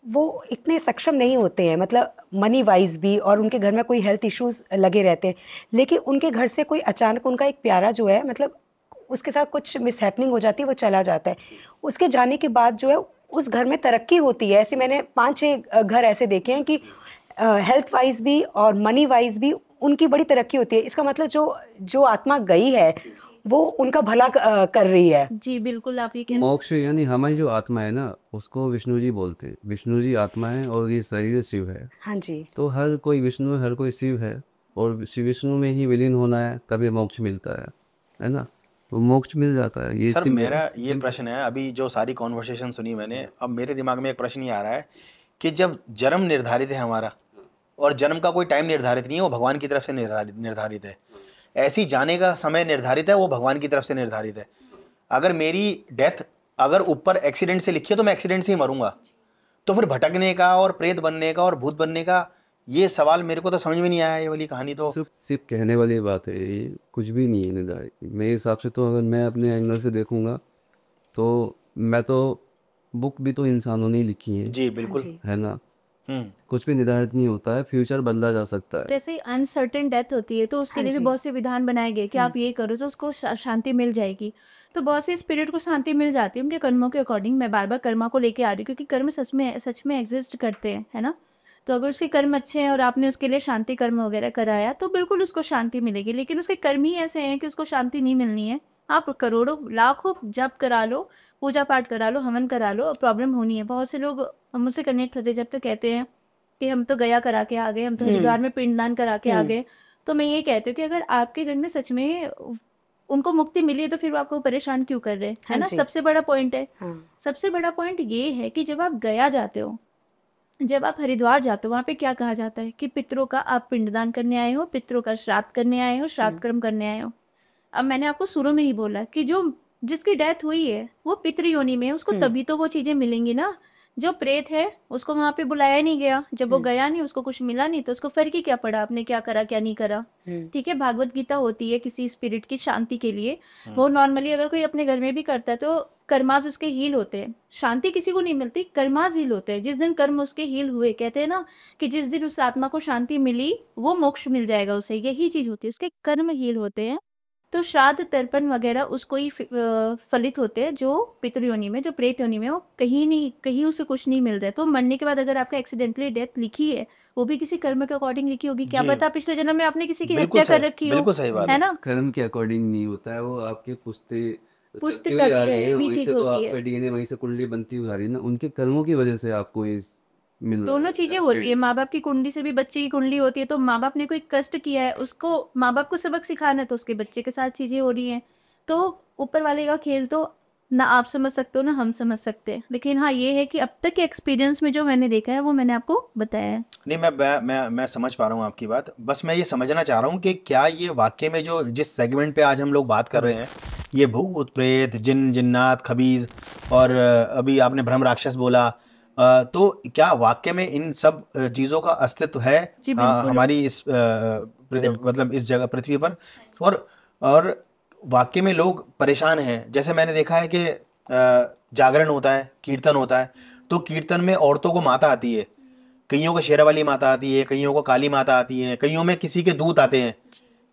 वो इतने सक्षम नहीं होते हैं, मतलब मनी वाइज भी, और उनके घर में कोई हेल्थ इश्यूज लगे रहते हैं, लेकिन उनके घर से कोई अचानक उनका एक प्यारा जो है, मतलब उसके साथ कुछ मिसहैपनिंग हो जाती है, वो चला जाता है। उसके जाने के बाद जो है उस घर में तरक्की होती है। ऐसे मैंने 5-6 घर ऐसे देखे हैं कि हेल्थ वाइज भी और मनी वाइज भी उनकी बड़ी तरक्की होती है। इसका मतलब जो आत्मा गई है वो उनका भला कर रही है। जी बिल्कुल, आप ये कह मोक्ष यानी हमारी जो आत्मा है ना, उसको विष्णु जी बोलते हैं। विष्णु जी आत्मा है और ये शरीर शिव है। हाँ जी। तो हर कोई विष्णु है, हर कोई शिव है, और विष्णु में ही विलीन होना है, तभी मोक्ष मिलता है ना। तो मोक्ष मिल जाता है। ये सर मेरा ये प्रश्न है, अभी जो सारी कॉन्वर्सेशन सुनी मैंने, अब मेरे दिमाग में एक प्रश्न ये आ रहा है कि जब जन्म निर्धारित है हमारा, और जन्म का कोई टाइम निर्धारित नहीं है, वो भगवान की तरफ से निर्धारित है, ऐसी जाने का समय निर्धारित है, वो भगवान की तरफ से निर्धारित है। अगर मेरी डेथ अगर ऊपर एक्सीडेंट से लिखी है तो मैं एक्सीडेंट से ही मरूंगा, तो फिर भटकने का और प्रेत बनने का और भूत बनने का ये सवाल मेरे को तो समझ में नहीं आया, ये वाली कहानी तो। सिर्फ सिर्फ कहने वाली बात है, ये कुछ भी नहीं है निर्धारित मेरे हिसाब से। तो अगर मैं अपने एंगल से देखूंगा तो मैं तो बुक भी तो इंसानों ने ही लिखी है जी बिल्कुल। जी। है ना। हम्म। कुछ भी निर्धारित नहीं होता है, फ्यूचर बदला जा सकता है। जैसे अनसर्टेन डेथ होती है तो उसके हाँ लिए भी जी। बहुत से विधान बनाए गए कि आप ये करो तो उसको शांति मिल जाएगी। तो बहुत से स्पिरिट को शांति मिल जाती है उनके कर्मों के अकॉर्डिंग। मैं बार बार कर्मा को लेके आ रही हूँ क्योंकि कर्म सच में एग्जिस्ट करते हैं, है ना। तो अगर उसके कर्म अच्छे हैं और आपने उसके लिए शांति कर्म वगैरह कराया तो बिल्कुल उसको शांति मिलेगी। लेकिन उसके कर्म ही ऐसे हैं कि उसको शांति नहीं मिलनी है। आप करोड़ों लाखों जप करा लो, पूजा पाठ करा लो, हवन करा लो, प्रॉब्लम होनी है। बहुत से लोग मुझसे कनेक्ट होते जब तो कहते हैं कि हम तो गया करा के आ गए, हम तो हरिद्वार में पिंडदान करा के आ गए। तो मैं ये कहती हूँ कि अगर आपके घर में सच में उनको मुक्ति मिली है तो फिर वो आपको परेशान क्यों कर रहे हैं, है हाँ ना। जी। सबसे बड़ा पॉइंट है। हाँ। सबसे बड़ा पॉइंट ये है कि जब आप गया जाते हो, जब आप हरिद्वार जाते हो, वहाँ पे क्या कहा जाता है कि पितरों का आप पिंडदान करने आए हो, पितरों का श्राद्ध करने आए हो, श्राद्ध कर्म करने आए हो। अब मैंने आपको शुरू में ही बोला कि जो जिसकी डेथ हुई है वो पितृ योनि में है, उसको तभी तो वो चीजें मिलेंगी ना। जो प्रेत है उसको वहां पे बुलाया नहीं गया, जब वो गया नहीं, उसको कुछ मिला नहीं, तो उसको फर्क ही क्या पड़ा आपने क्या करा क्या नहीं करा। ठीक है, भागवत गीता होती है किसी स्पिरिट की शांति के लिए। वो नॉर्मली अगर कोई अपने घर में भी करता है तो कर्मास उसके हील होते हैं। शांति किसी को नहीं मिलती, कर्मास हील होते हैं। जिस दिन कर्म उसके हील हुए, कहते हैं ना कि जिस दिन उस आत्मा को शांति मिली वो मोक्ष मिल जाएगा उसे, यही चीज होती है, उसके कर्म हील होते हैं। तो श्राद्ध तर्पण वगैरह उसको ही फलित होते हैं जो पितृयोनि में, जो प्रेत योनि में, वो कहीं नहीं, कहीं उसे कुछ नहीं मिल रहा है। तो मरने के बाद अगर आपका एक्सीडेंटली डेथ लिखी है, वो भी किसी कर्म के अकॉर्डिंग लिखी होगी। क्या जी। पता पिछले जन्म में आपने किसी की बिल्कुल हत्या कर सही, रखी हो, बिल्कुल सही बात है है। ना। कर्म के अकॉर्डिंग नहीं होता है, वो आपके पुश्ते चलती पुस्तक हुई आ रही है, भी वहीं चीज से तो होती है। आपका डीएनए वहीं से कुंडली बनती हुई आ रही है ना, उनके कर्मों की वजह से आपको इस मिल रहा दोनों है चीजें होती है। एक्सीडेंट। माँ बाप की कुंडली से भी बच्चे की कुंडली होती है। तो माँ बाप ने कोई कष्ट किया है, उसको माँ बाप को सबक सिखाना है, तो उसके बच्चे के साथ चीजें हो रही हैं। तो ऊपर वाले का खेल तो ना आप समझ सकते हो ना हम समझ सकते हैं। लेकिन हाँ, ये है कि अब तक के एक्सपीरियंस में जो मैंने देखा है वो मैंने आपको बताया है। नहीं, मैं समझ पा रहा हूँ आपकी बात। बस मैं ये समझना चाह रहा हूँ कि क्या ये वाक्य में जो जिस सेगमेंट पे आज हम लोग बात कर रहे हैं, ये भूत प्रेत जिन जिन्नात खबीज और अभी आपने ब्रह्म राक्षस बोला, तो क्या वाक्य में इन सब चीज़ों का अस्तित्व है जी बिल्कुल। हमारी इस मतलब इस जगह पृथ्वी पर? और वाक्य में लोग परेशान हैं। जैसे मैंने देखा है कि जागरण होता है, कीर्तन होता है, तो कीर्तन में औरतों को माता आती है, कईयों को शेरावाली माता आती है, कईयों को काली माता आती है, कईयों में किसी के दूत आते हैं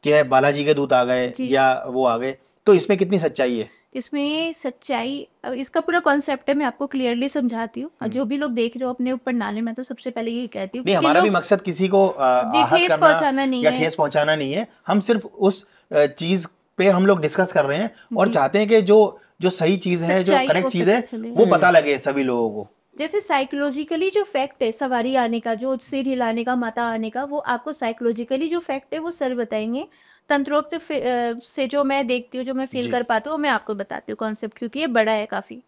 कि है बालाजी के दूत आ गए जी। या वो आ गए। तो इसमें कितनी सच्चाई है? इसमें सच्चाई, अब इसका पूरा कॉन्सेप्ट है, मैं आपको क्लियरली समझाती हूँ। और जो भी लोग देख रहे हो अपने ऊपर ना लें, मैं तो सबसे पहले यही कहती हूँ नहीं, कि हमारा भी लोग मकसद किसी को जी आहत ठेस करना पहुंचाना नहीं या है। ठेस पहुंचाना नहीं है। हम सिर्फ उस चीज पे हम लोग डिस्कस कर रहे हैं और जी। चाहते हैं कि जो सही चीज है, जो सच्चाई करेक्ट वो चीज है, पता चले। वो पता लगे सभी लोगों को। जैसे साइकोलॉजिकली जो फैक्ट है सवारी आने का, जो सिर हिलाने का, माता आने का, वो आपको साइकोलॉजिकली जो फैक्ट है वो सर बताएंगे। तंत्रोक्त से जो मैं देखती हूँ, जो मैं फील जी। कर पाती हूँ, वो मैं आपको बताती हूँ कॉन्सेप्ट, क्योंकि ये बड़ा है काफ़ी।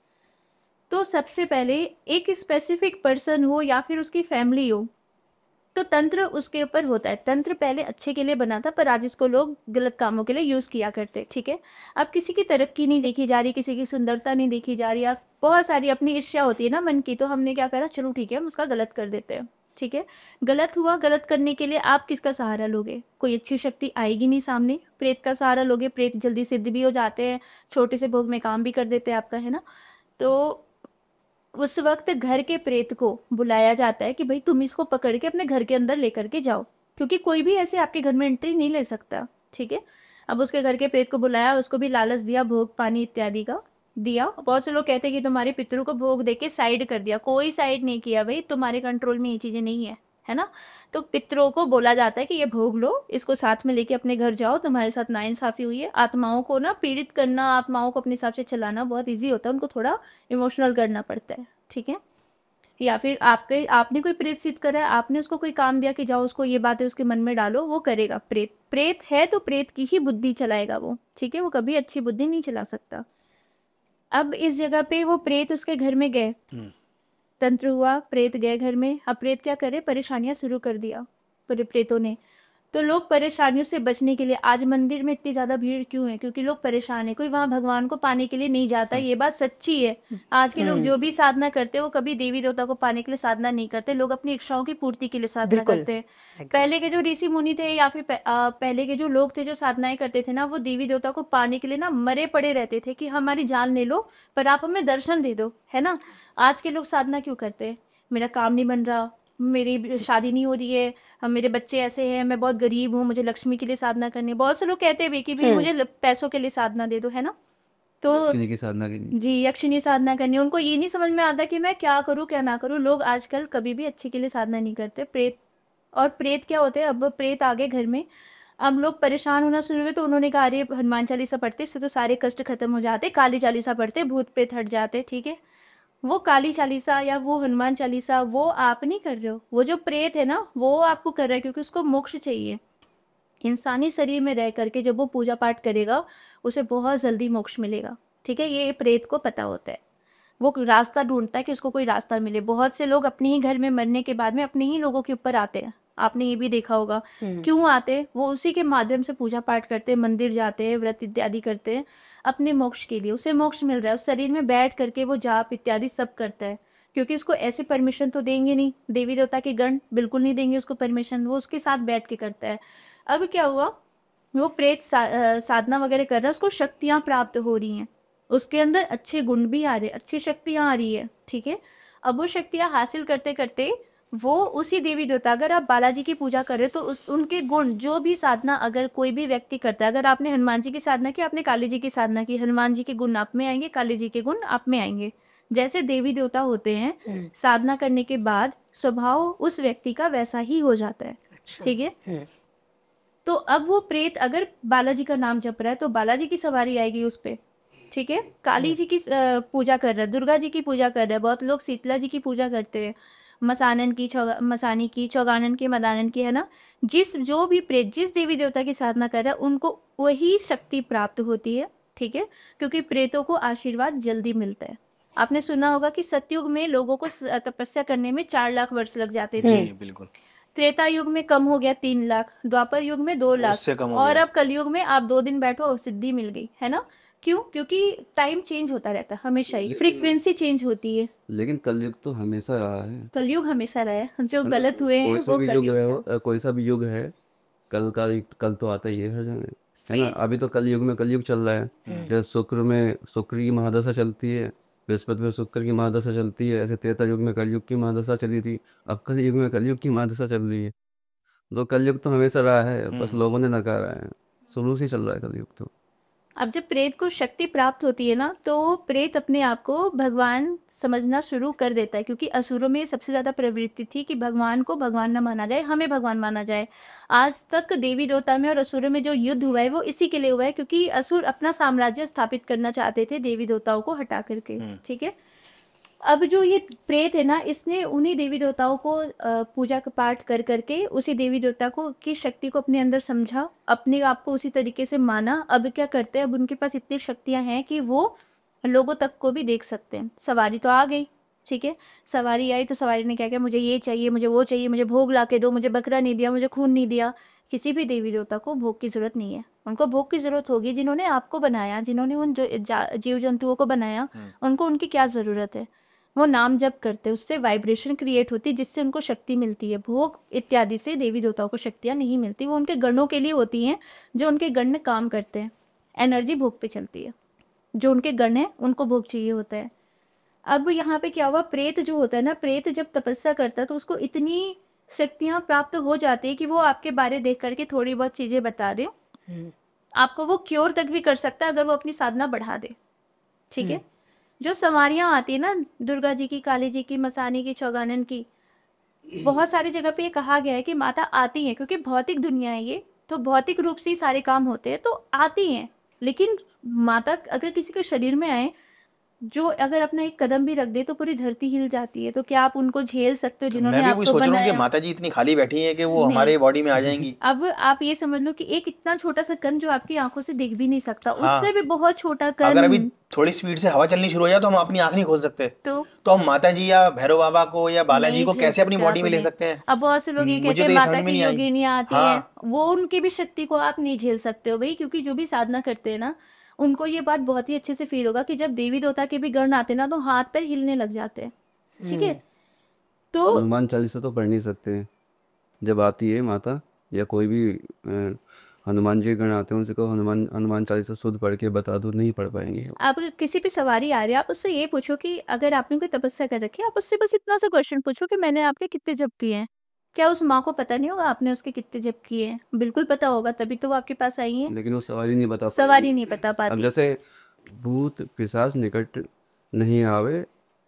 तो सबसे पहले एक स्पेसिफिक पर्सन हो या फिर उसकी फैमिली हो, तो तंत्र उसके ऊपर होता है। तंत्र पहले अच्छे के लिए बना था, पर आज इसको लोग गलत कामों के लिए यूज़ किया करते, ठीक है। अब किसी की तरक्की नहीं देखी जा रही, किसी की सुंदरता नहीं देखी जा रही, या बहुत सारी अपनी इच्छा होती है ना मन की, तो हमने क्या करा, चलो ठीक है हम उसका गलत कर देते हैं, ठीक है। गलत हुआ, गलत करने के लिए आप किसका सहारा लोगे? कोई अच्छी शक्ति आएगी नहीं सामने, प्रेत का सहारा लोगे। प्रेत जल्दी सिद्ध भी हो जाते हैं, छोटे से भोग में काम भी कर देते हैं आपका, है ना। तो उस वक्त घर के प्रेत को बुलाया जाता है कि भाई तुम इसको पकड़ के अपने घर के अंदर लेकर के जाओ, क्योंकि कोई भी ऐसे आपके घर में एंट्री नहीं ले सकता, ठीक है। अब उसके घर के प्रेत को बुलाया, उसको भी लालच दिया, भोग पानी इत्यादि का दिया। बहुत से लोग कहते हैं कि तुम्हारे पितरों को भोग देके साइड कर दिया। कोई साइड नहीं किया भाई, तुम्हारे कंट्रोल में ये चीज़ें नहीं है ना। तो पितरों को बोला जाता है कि ये भोग लो, इसको साथ में लेके अपने घर जाओ, तुम्हारे साथ नाइंसाफ़ी हुई है। आत्माओं को ना पीड़ित करना, आत्माओं को अपने हिसाब से चलाना बहुत ईजी होता है, उनको थोड़ा इमोशनल करना पड़ता है, ठीक है। या फिर आपने कोई प्रेत सिद्ध करा है, आपने उसको कोई काम दिया कि जाओ उसको ये बातें उसके मन में डालो, वो करेगा। प्रेत है तो प्रेत की ही बुद्धि चलाएगा वो, ठीक है। वो कभी अच्छी बुद्धि नहीं चला सकता। अब इस जगह पे वो प्रेत उसके घर में गए, तंत्र हुआ, प्रेत गए घर में। अब प्रेत क्या करे, परेशानियां शुरू कर दिया प्रेतों ने। तो लोग परेशानियों से बचने के लिए आज मंदिर में इतनी ज़्यादा भीड़ क्यों है? क्योंकि लोग परेशान है, कोई वहाँ भगवान को पाने के लिए नहीं जाता, ये बात सच्ची है। आज के लोग जो भी साधना करते हैं वो कभी देवी देवता को पाने के लिए साधना नहीं करते, लोग अपनी इच्छाओं की पूर्ति के लिए साधना बिल्कुल। करते हैं। पहले के जो ऋषि मुनि थे या फिर पहले के जो लोग थे जो साधनाएं करते थे ना, वो देवी देवता को पाने के लिए ना मरे पड़े रहते थे कि हमारी जान ले लो पर आप हमें दर्शन दे दो, है ना। आज के लोग साधना क्यों करते हैं? मेरा काम नहीं बन रहा, मेरी शादी नहीं हो रही है, मेरे बच्चे ऐसे हैं, मैं बहुत गरीब हूँ, मुझे लक्ष्मी के लिए साधना करनी है। बहुत से लोग कहते हैं भी कि भाई मुझे पैसों के लिए साधना दे दो, है ना। तो लक्ष्मी की साधना की जी, यक्षिणी साधना करनी है। उनको ये नहीं समझ में आता कि मैं क्या करूँ क्या ना करूँ। लोग आजकल कभी भी अच्छे के लिए साधना नहीं करते। प्रेत क्या होते हैं? अब प्रेत आ गए घर में, अब लोग परेशान होना शुरू हुए तो उन्होंने कहा अरे हनुमान चालीसा पढ़ते इससे तो सारे कष्ट खत्म हो जाते, काली चालीसा पढ़ते भूत प्रेत हट जाते। ठीक है, वो काली चालीसा या वो हनुमान चालीसा वो आप नहीं कर रहे हो, वो जो प्रेत है ना वो आपको कर रहा है, क्योंकि उसको मोक्ष चाहिए। इंसानी शरीर में रह करके जब वो पूजा पाठ करेगा उसे बहुत जल्दी मोक्ष मिलेगा। ठीक है, ये प्रेत को पता होता है, वो रास्ता ढूंढता है कि उसको कोई रास्ता मिले। बहुत से लोग अपने ही घर में मरने के बाद में अपने ही लोगों के ऊपर आते हैं, आपने ये भी देखा होगा। क्यों आते हैं? वो उसी के माध्यम से पूजा पाठ करते हैं, मंदिर जाते हैं, व्रत इत्यादि करते हैं अपने मोक्ष के लिए। उसे मोक्ष मिल रहा है, उस शरीर में बैठ करके वो जाप इत्यादि सब करता है, क्योंकि उसको ऐसे परमिशन तो देंगे नहीं, देवी देवता के गण बिल्कुल नहीं देंगे उसको परमिशन, वो उसके साथ बैठ के करता है। अब क्या हुआ, वो प्रेत साधना वगैरह कर रहा है, उसको शक्तियाँ प्राप्त हो रही हैं, उसके अंदर अच्छे गुण भी आ रहे, अच्छी शक्तियाँ आ रही है। ठीक है, अब वो शक्तियाँ हासिल करते करते वो उसी देवी देवता, अगर आप बालाजी की पूजा कर रहे हो तो उनके गुण, जो भी साधना अगर कोई भी व्यक्ति करता है, अगर आपने हनुमान जी की साधना की, आपने काली जी की साधना की, हनुमान जी के गुण आप में आएंगे, काली जी के गुण आप में आएंगे। जैसे देवी देवता होते हैं, साधना करने के बाद स्वभाव उस व्यक्ति का वैसा ही हो जाता है। ठीक है, तो अब वो प्रेत अगर बालाजी का नाम जप रहा है तो बालाजी की सवारी आएगी उस पर। ठीक है, काली जी की पूजा कर रहा है, दुर्गा जी की पूजा कर रहा है, बहुत लोग शीतला जी की पूजा करते हैं, मसानन की, मसानी की, चौगानन की, मदानन की, है ना। जो भी प्रेत जिस देवी देवता की साधना कर रहा है उनको वही शक्ति प्राप्त होती है। ठीक है, क्योंकि प्रेतों को आशीर्वाद जल्दी मिलता है। आपने सुना होगा कि सतयुग में लोगों को तपस्या करने में 4 लाख वर्ष लग जाते थे। जी बिल्कुल। त्रेता युग में कम हो गया 3 लाख, द्वापर युग में 2 लाख, उससे कम हो और गया। अब कलयुग में आप 2 दिन बैठो सिद्धि मिल गई, है ना। क्यों? क्योंकि टाइम चेंज होता रहता है, हमेशा ही फ्रीक्वेंसी चेंज होती है। लेकिन कलयुग तो हमेशा रहा है। कलयुग हमेशा रहा है, जो मतलब गलत हुए हैं कोई सा वो भी युग कलयुग है है। कोई सा भी युग है, कल तो आता ही है हर जगह, है ना। अभी तो कलयुग में कलयुग चल रहा है। जैसे शुक्र की महादशा चलती है, बृहस्पति में शुक्र की महादशा चलती है, ऐसे त्रेता युग में कलयुग की महादशा चली थी, अब कलयुग में कलयुग की महादशा चल रही है। तो कलयुग तो हमेशा रहा है, बस लोगों ने नकारा है, शुरू से ही चल रहा है कलयुग तो। अब जब प्रेत को शक्ति प्राप्त होती है ना, तो प्रेत अपने आप को भगवान समझना शुरू कर देता है, क्योंकि असुरों में सबसे ज़्यादा प्रवृत्ति थी कि भगवान को भगवान न माना जाए, हमें भगवान माना जाए। आज तक देवी देवता में और असुरों में जो युद्ध हुआ है वो इसी के लिए हुआ है, क्योंकि असुर अपना साम्राज्य स्थापित करना चाहते थे देवी देवताओं को हटा करके। ठीक है, अब जो ये प्रेत है ना, इसने उन्हीं देवी देवताओं को पूजा का पाठ कर करके उसी देवी देवता को की शक्ति को अपने अंदर समझा, अपने आप को उसी तरीके से माना। अब क्या करते हैं, अब उनके पास इतनी शक्तियां हैं कि वो लोगों तक को भी देख सकते हैं। सवारी तो आ गई, ठीक है, सवारी आई तो सवारी ने क्या किया, मुझे ये चाहिए, मुझे वो चाहिए, मुझे भोग ला के दो, मुझे बकरा नहीं दिया, मुझे खून नहीं दिया। किसी भी देवी देवता को भोग की जरूरत नहीं है, उनको भोग की जरूरत होगी जिन्होंने आपको बनाया, जिन्होंने उन जीव जंतुओं को बनाया, उनको उनकी क्या जरूरत है। वो नाम जप करते, उससे वाइब्रेशन क्रिएट होती, जिससे उनको शक्ति मिलती है। भोग इत्यादि से देवी देवताओं को शक्तियाँ नहीं मिलती, वो उनके गणों के लिए होती हैं, जो उनके गण में काम करते हैं। एनर्जी भोग पे चलती है, जो उनके गण हैं उनको भोग चाहिए होता है। अब यहाँ पे क्या हुआ, प्रेत जो होता है ना, प्रेत जब तपस्या करता है तो उसको इतनी शक्तियाँ प्राप्त हो जाती है कि वो आपके बारे देख करके थोड़ी बहुत चीज़ें बता दे, आपको वो क्योर तक भी कर सकता है अगर वो अपनी साधना बढ़ा दे। ठीक है, जो सवारियाँ आती है ना, दुर्गा जी की, काली जी की, मसानी की, चौगानन की, बहुत सारी जगह पे ये कहा गया है कि माता आती हैं, क्योंकि भौतिक दुनिया है ये, तो भौतिक रूप से ही सारे काम होते हैं, तो आती हैं। लेकिन माता अगर किसी के शरीर में आए जो अगर अपना एक कदम भी रख दे तो पूरी धरती हिल जाती है। तो क्या आप उनको झेल सकते हो जिन्होंने मैं भी वही आपको सोच रहा हूँ कि बनाया? माता जी इतनी खाली बैठी हैं कि वो नहीं। हमारे बॉडी में आ जाएंगी। अब आप ये समझ लो कि एक इतना छोटा सा कण जो आपकी आंखों से दिख भी नहीं सकता, हाँ, उससे भी बहुत छोटा अगर अभी कण। थोड़ी स्पीड से हवा चलनी शुरू हो जाए तो हम अपनी आंख नहीं खोल सकते। तो तो हम माता जी या भैरव बाबा को या बालाजी नहीं को झेल कैसे अपनी सकते आप बॉडी में ले उन्हें। सकते हैं? अब बहुत से लोग ये कहते मुझे हैं तो ये समझ माता में की नहीं आई। योगिनियां आती हैं, हाँ, वो उनकी भी शक्ति को आप नहीं झेल सकते हो भाई, क्योंकि जो भी साधना करते हैं ना, उनको ये बात बहुत ही अच्छे से फील होगा कि जब देवी देवता के भी गण आते हैं ना, तो हाथ पैर हिलने लग जाते हैं। ठीक है, तो हनुमान चालीसा तो पढ़ नहीं सकते हैं जब आती है माता, या कोई भी हनुमान जी के गण आते हैं उनसे कहो हनुमान हनुमान चालीसा शुद्ध पढ़ के बता दो, नहीं पढ़ पाएंगे। आप किसी भी सवारी आ रही है, आप उससे ये पूछो कि अगर आपने कोई तपस्या कर रखी है, आप उससे बस इतना सा क्वेश्चन पूछो कि मैंने आपके कितने जप किए हैं। क्या उस माँ को पता नहीं होगा आपने उसके कितने जप किए हैं? बिल्कुल पता होगा, तभी तो वो आपके पास आई है। लेकिन वो सवारी नहीं बता पाएगी। सवारी नहीं बता अब पाती। जैसे भूत पिशाच निकट नहीं आवे,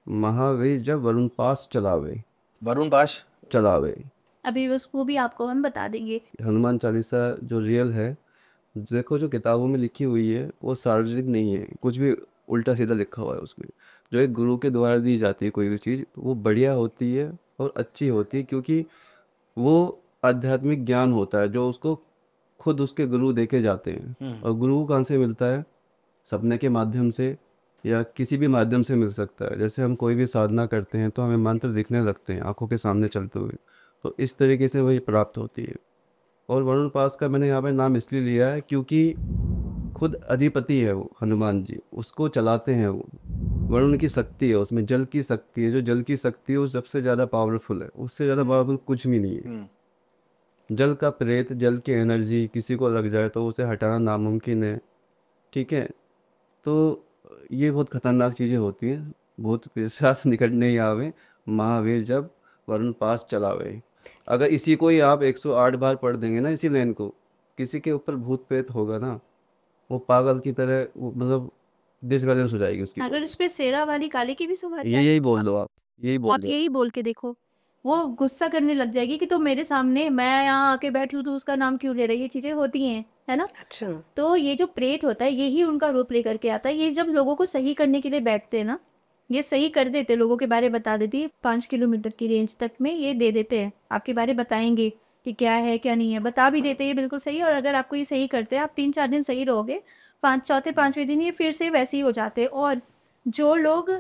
महावीर जब वरुण पास चलावे। वरुण पाश चलावे अभी उसको भी आपको हम बता देंगे। हनुमान चालीसा जो रियल है, देखो जो किताबों में लिखी हुई है वो सार्वजनिक नहीं है, कुछ भी उल्टा सीधा लिखा हुआ है उसमें। जो एक गुरु के द्वारा दी जाती है कोई भी चीज़, वो बढ़िया होती है और अच्छी होती है, क्योंकि वो आध्यात्मिक ज्ञान होता है जो उसको खुद उसके गुरु देके जाते हैं। और गुरु कहाँ से मिलता है? सपने के माध्यम से या किसी भी माध्यम से मिल सकता है। जैसे हम कोई भी साधना करते हैं तो हमें मंत्र दिखने लगते हैं आंखों के सामने चलते हुए, तो इस तरीके से वही प्राप्त होती है। और वरुण पास का मैंने यहाँ पे नाम इसलिए लिया है क्योंकि खुद अधिपति है वो हनुमान जी, उसको चलाते हैं वो। वरुण की शक्ति है उसमें, जल की शक्ति है, जो जल की शक्ति है वो सबसे ज़्यादा पावरफुल है, उससे ज़्यादा पावरफुल कुछ भी नहीं है। जल का प्रेत, जल की एनर्जी किसी को लग जाए तो उसे हटाना नामुमकिन है। ठीक है, तो ये बहुत खतरनाक चीज़ें होती हैं। भूत पिशाच निकट नहीं आवे, महावीर जब वरुण पास चलावे। अगर इसी को ही आप 108 बार पढ़ देंगे ना, इसी लाइन को, किसी के ऊपर भूत प्रेत होगा ना, वो पागल की तरह मतलब डिसबैलेंस हो जाएगी उसकी अगर body। उस पे शेरा वाली काले की भी सवारी ये यही बोल दो आप, यही बोल आप दो। यही बोल के देखो, वो गुस्सा करने लग जाएगी कि तुम मेरे सामने, मैं यहाँ आके बैठी हूँ तो उसका नाम क्यों ले रही है। ये चीजें होती हैं, है ना। अच्छा। तो ये जो प्रेत होता है यही उनका रूप लेकर के आता है। ये जब लोगों को सही करने के लिए बैठते हैं ना, ये सही कर देते, लोगों के बारे बता देती है। 5 किलोमीटर की रेंज तक में ये दे देते हैं, आपके बारे बताएंगे कि क्या है क्या नहीं है, बता भी देते हैं बिल्कुल सही। और अगर आपको ये सही करते हैं, आप 3-4 दिन सही रहोगे, चौथे 5वें दिन ये फिर से वैसे ही हो जाते हैं। और जो लोग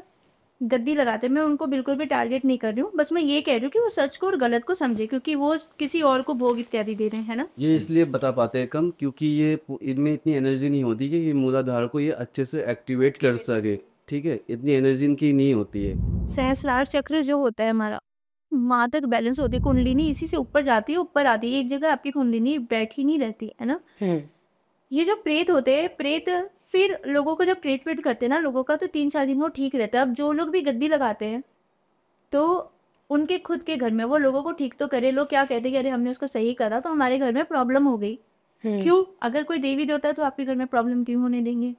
गद्दी लगाते हैं, मैं उनको बिल्कुल भी टारगेट नहीं कर रही हूँ, बस मैं ये कह रही हूँ कि वो सच को और गलत को समझे, क्योंकि वो किसी और को भोग इत्यादि दे रहे हैं, है ना। ये इसलिए बता पाते हैं कम क्योंकि ये इनमें इतनी एनर्जी नहीं होती कि ये मूलाधार को ये अच्छे से एक्टिवेट कर सके। ठीक है, इतनी एनर्जी इनकी नहीं होती है। सहस्रार चक्र जो होता है हमारा, वहां तक बैलेंस होती है, कुंडलिनी इसी से ऊपर जाती है, ऊपर आती है, एक जगह आपकी कुंडलिनी बैठी नहीं रहती है ना। ये जो प्रेत होते हैं, प्रेत फिर लोगों को जब ट्रीटमेंट करते हैं ना लोगों का, तो 3-4 दिन वो ठीक रहता है। अब जो लोग भी गद्दी लगाते हैं तो उनके खुद के घर में वो लोगों को ठीक तो करे, लोग क्या कहते हैं कि अरे हमने उसको सही करा तो हमारे घर में प्रॉब्लम हो गई। क्यों? अगर कोई देवी देवता है तो आपके घर में प्रॉब्लम क्यों होने देंगे?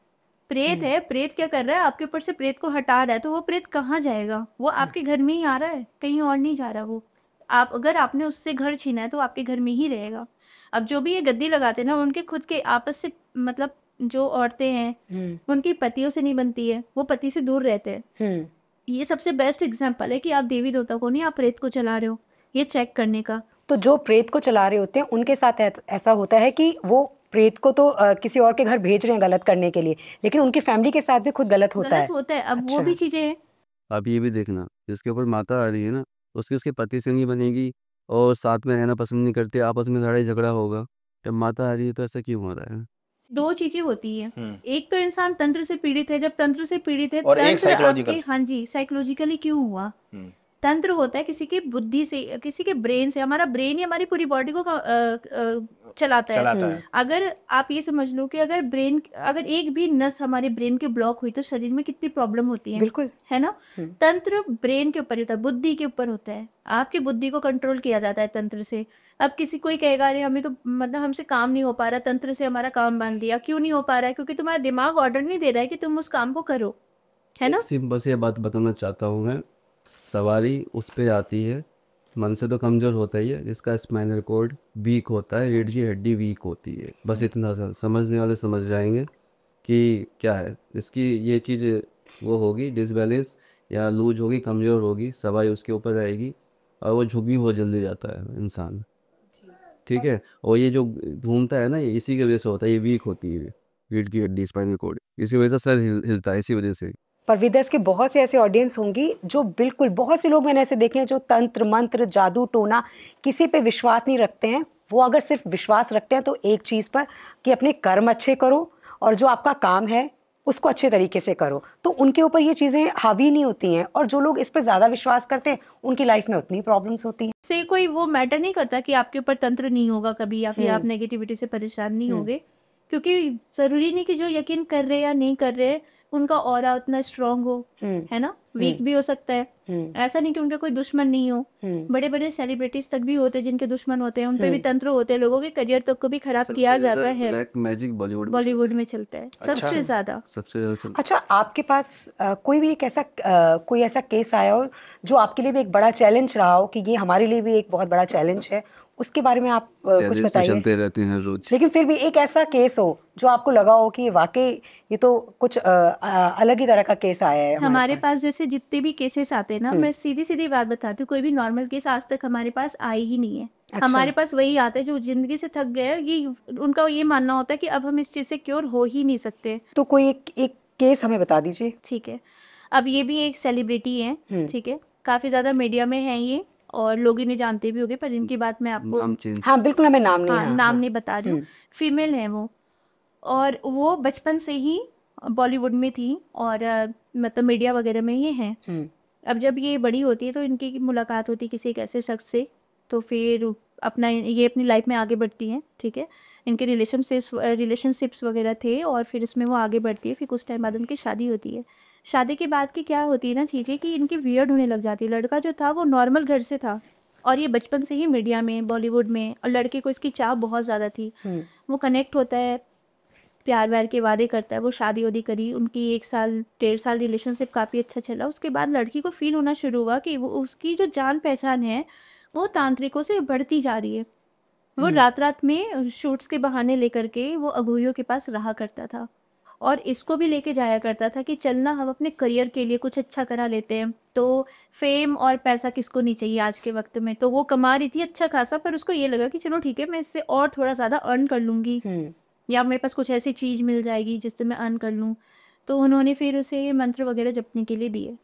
प्रेत है, प्रेत क्या कर रहा है, आपके ऊपर से प्रेत को हटा रहा है, तो वो प्रेत कहाँ जाएगा? वो आपके घर में ही आ रहा है, कहीं और नहीं जा रहा वो। आप अगर आपने उससे घर छीना है तो आपके घर में ही रहेगा। अब जो भी ये गद्दी लगाते हैं ना, उनके खुद के आपस से, मतलब जो औरतें हैं उनकी पतियों से नहीं बनती है, वो पति से दूर रहते हैं। ये सबसे बेस्ट एग्जाम्पल है कि आप देवी देवता को नहीं, आप प्रेत को चला रहे हो, ये चेक करने का। तो जो प्रेत को चला रहे होते हैं उनके साथ ऐसा होता है कि वो प्रेत को तो किसी और के घर भेज रहे हैं गलत करने के लिए, लेकिन उनकी फैमिली के साथ भी खुद गलत होता है। अब वो भी चीजें हैं। आप ये भी देखना, जिसके ऊपर माता आ रही है ना, उसकी उसके पति से नहीं बनेगी और साथ में रहना पसंद नहीं करते, आपस में लड़ाई झगड़ा होगा। जब माता आ रही है तो ऐसा क्यों हो रहा है? 2 चीजें होती हैं। एक तो इंसान तंत्र से पीड़ित है, जब तंत्र से पीड़ित है, और एक तंत्र साइकोलॉजिकल। आपके, हाँ जी, साइकोलॉजिकली क्यों हुआ? तंत्र होता है किसी की बुद्धि से, किसी के ब्रेन से। हमारा ब्रेन ही हमारी पूरी बॉडी को चलाता है। अगर आप ये समझ लो कि अगर एक भी नस हमारे ब्रेन के ब्लॉक हुई तो शरीर में कितनी प्रॉब्लम होती है, बिल्कुल, है ना। तंत्र ब्रेन के ऊपर होता है, बुद्धि के ऊपर होता है, आपकी बुद्धि को कंट्रोल किया जाता है तंत्र से। अब किसी कोई कहेगा अरे हमें तो मतलब हमसे काम नहीं हो पा रहा, तंत्र से हमारा काम बांध दिया। क्यों नहीं हो पा रहा है? क्योंकि तुम्हारा दिमाग ऑर्डर नहीं दे रहा है कि तुम उस काम को करो, है ना। सिंपल सी बात बताना चाहता हूँ मैं, सवारी उस पे आती है, मन से तो कमज़ोर होता ही है, जिसका स्पाइनल कॉर्ड वीक होता है, रीढ़ की हड्डी वीक होती है। बस इतना सा समझने वाले समझ जाएंगे कि क्या है इसकी। ये चीज़ वो होगी डिसबैलेंस या लूज होगी, कमज़ोर होगी, सवारी उसके ऊपर रहेगी और वो झुक भी बहुत जल्दी जाता है इंसान। ठीक है, और ये जो घूमता है ना, ये इसी की वजह से होता है, ये वीक होती है रीढ़ की हड्डी, स्पाइनल कॉर्ड, इसी वजह से सर हिलता है, इसी वजह से। पर विदेश के बहुत से ऐसे ऑडियंस होंगी जो बिल्कुल, बहुत से लोग मैंने ऐसे देखे हैं जो तंत्र मंत्र जादू टोना किसी पे विश्वास नहीं रखते हैं। वो अगर सिर्फ विश्वास रखते हैं तो एक चीज़ पर कि अपने कर्म अच्छे करो और जो आपका काम है उसको अच्छे तरीके से करो, तो उनके ऊपर ये चीज़ें हावी नहीं होती हैं। और जो लोग इस पर ज़्यादा विश्वास करते हैं उनकी लाइफ में उतनी प्रॉब्लम्स होती हैं। से कोई वो मैटर नहीं करता कि आपके ऊपर तंत्र नहीं होगा कभी, या फिर आप नेगेटिविटी से परेशान नहीं होंगे, क्योंकि ज़रूरी नहीं कि जो यकीन कर रहे हैं या नहीं कर रहे हैं उनका ऑरा उतना स्ट्रांग हो, है ना, वीक भी हो सकता है। ऐसा नहीं कि उनका कोई दुश्मन नहीं हो। बड़े बड़े सेलिब्रिटीज तक भी होते हैं जिनके दुश्मन होते हैं, उन पे भी तंत्र होते हैं, लोगों के करियर तक को भी खराब किया जाता है। ब्लैक मैजिक बॉलीवुड में चलता है सबसे ज्यादा। अच्छा, आपके पास कोई भी एक ऐसा कोई ऐसा केस आया हो जो आपके लिए भी एक बड़ा चैलेंज रहा हो कि ये हमारे लिए भी एक बहुत बड़ा चैलेंज है, उसके बारे में आप कुछ बताइए। चलते रहते हैं रोज, लेकिन फिर भी एक ऐसा केस हो जो आपको लगा हो कि वाकई ये तो कुछ अलग ही तरह का केस आया है हमारे पास। जैसे जितने भी केसेस आते हैं ना, मैं सीधी सीधी बात बताती हूँ, कोई भी नॉर्मल केस आज तक हमारे पास आए ही नहीं है। अच्छा। हमारे पास वही आते हैं जो जिंदगी से थक गए, ये उनका ये मानना होता है कि अब हम इस चीज से क्योर हो ही नहीं सकते। तो कोई एक केस हमें बता दीजिए। ठीक है, अब ये भी एक सेलिब्रिटी है, ठीक है, काफी ज्यादा मीडिया में है ये और लोग इन्हें जानते भी होंगे, पर इनकी बात मैं आपको हाँ बिल्कुल, हमें नाम नहीं, नाम नहीं बता रही हूँ। फीमेल है वो, और वो बचपन से ही बॉलीवुड में थी और मतलब मीडिया वगैरह में ये हैं। अब जब ये बड़ी होती है तो इनकी मुलाकात होती है किसी एक ऐसे शख्स से, तो फिर ये अपनी लाइफ में आगे बढ़ती हैं। ठीक है, इनके रिलेशनशिप्स वगैरह थे और फिर इसमें वो आगे बढ़ती है। फिर कुछ टाइम बाद उनकी शादी होती है। शादी के बाद की क्या होती है ना चीज़ें कि इनकी वियर्ड होने लग जाती है। लड़का जो था वो नॉर्मल घर से था और ये बचपन से ही मीडिया में, बॉलीवुड में, और लड़के को इसकी चाह बहुत ज़्यादा थी। वो कनेक्ट होता है, प्यार व्यार के वादे करता है, वो शादी वादी करी, उनकी 1 साल 1.5 साल रिलेशनशिप काफ़ी अच्छा चला। उसके बाद लड़की को फील होना शुरू हुआ कि वो उसकी जो जान पहचान है वो तांत्रिकों से बढ़ती जा रही है। वो रात रात में शूट्स के बहाने लेकर के वो अघोरियों के पास रहा करता था और इसको भी लेके जाया करता था कि चलना हम अपने करियर के लिए कुछ अच्छा करा लेते हैं। तो फेम और पैसा किसको नहीं चाहिए आज के वक्त में। तो वो कमा रही थी अच्छा खासा, पर उसको ये लगा कि चलो ठीक है, मैं इससे और थोड़ा ज़्यादा अर्न कर लूँगी या मेरे पास कुछ ऐसी चीज़ मिल जाएगी जिससे मैं अर्न कर लूँ। तो उन्होंने फिर उसे मंत्र वगैरह जपने के लिए दिए।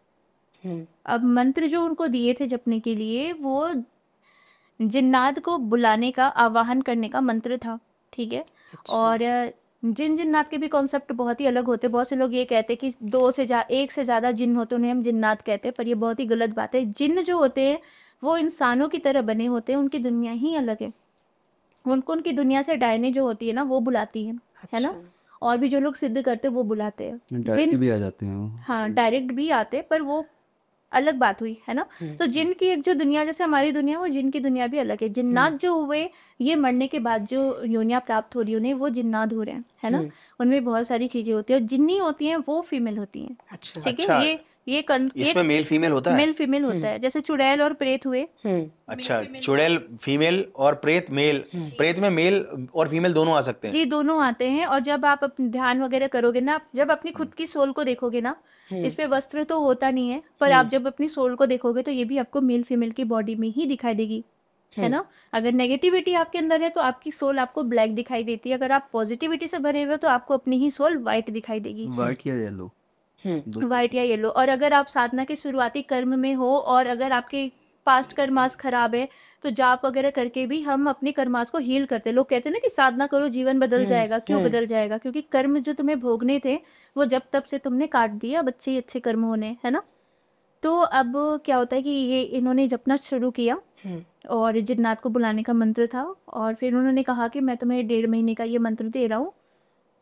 अब मंत्र जो उनको दिए थे जपने के लिए, वो जिन्नात को बुलाने का, आवाहन करने का मंत्र था। ठीक है, और जिन्नात के भी कॉन्सेप्ट बहुत ही अलग होते हैं। बहुत से लोग ये कहते हैं कि 1 से ज़्यादा जिन्न होते उन्हें हम जिन्नात कहते हैं, पर ये बहुत ही गलत बात है। जिन्न जो होते हैं वो इंसानों की तरह बने होते हैं, उनकी दुनिया ही अलग है। उनको उनकी दुनिया से डायने जो होती है ना वो बुलाती हैं, है ना, और भी जो लोग सिद्ध करते हैं वो बुलाते हैं। डायरेक्ट भी आ जाते हैं वो। हाँ, डायरेक्ट भी आते, पर वो अलग बात हुई, है ना। तो जिन की एक जो दुनिया, जैसे हमारी दुनिया, वो जिन की दुनिया भी अलग है। जिन्नात जो हुए, ये मरने के बाद जो योनियां प्राप्त हो रही उन्हें, वो जिन्नात हो रहे हैं, है ना। उनमें बहुत सारी चीजें होती है और जिन्नी होती हैं वो फीमेल होती हैं। ठीक है, इसमें मेल फीमेल होता है। मेल फीमेल होता है, जैसे चुड़ैल और प्रेत हुए। अच्छा, चुड़ैल फीमेल और प्रेत मेल। प्रेत में मेल और फीमेल दोनों आ सकते हैं। जी, दोनों आते हैं। और जब आप ध्यान वगैरह करोगे ना, जब अपनी खुद की सोल को देखोगे ना, इस पे वस्त्र तो होता नहीं है, पर आप जब अपनी सोल को देखोगे तो ये भी आपको मेल फीमेल की बॉडी में ही दिखाई देगी, है ना। अगर नेगेटिविटी आपके अंदर है तो आपकी सोल आपको ब्लैक दिखाई देती है। अगर आप पॉजिटिविटी से भरे हुए तो आपको अपनी ही सोल व्हाइट दिखाई देगी, व्हाइट या येलो। व्हाइट या येलो। और अगर आप साधना के शुरुआती कर्म में हो और अगर आपके पास्ट कर्मास खराब है तो जाप वगैरह करके भी हम अपने कर्मास को हील करते हैं। लोग कहते हैं ना कि साधना करो जीवन बदल जाएगा। क्यों बदल जाएगा? क्योंकि कर्म जो तुम्हें भोगने थे वो जब तब से तुमने काट दिए, अब अच्छे ही अच्छे कर्म होने, है ना। तो अब क्या होता है कि ये इन्होंने जपना शुरू किया और जिन्नात को बुलाने का मंत्र था और फिर उन्होंने कहा कि मैं तुम्हें 1.5 महीने का ये मंत्र दे रहा हूँ।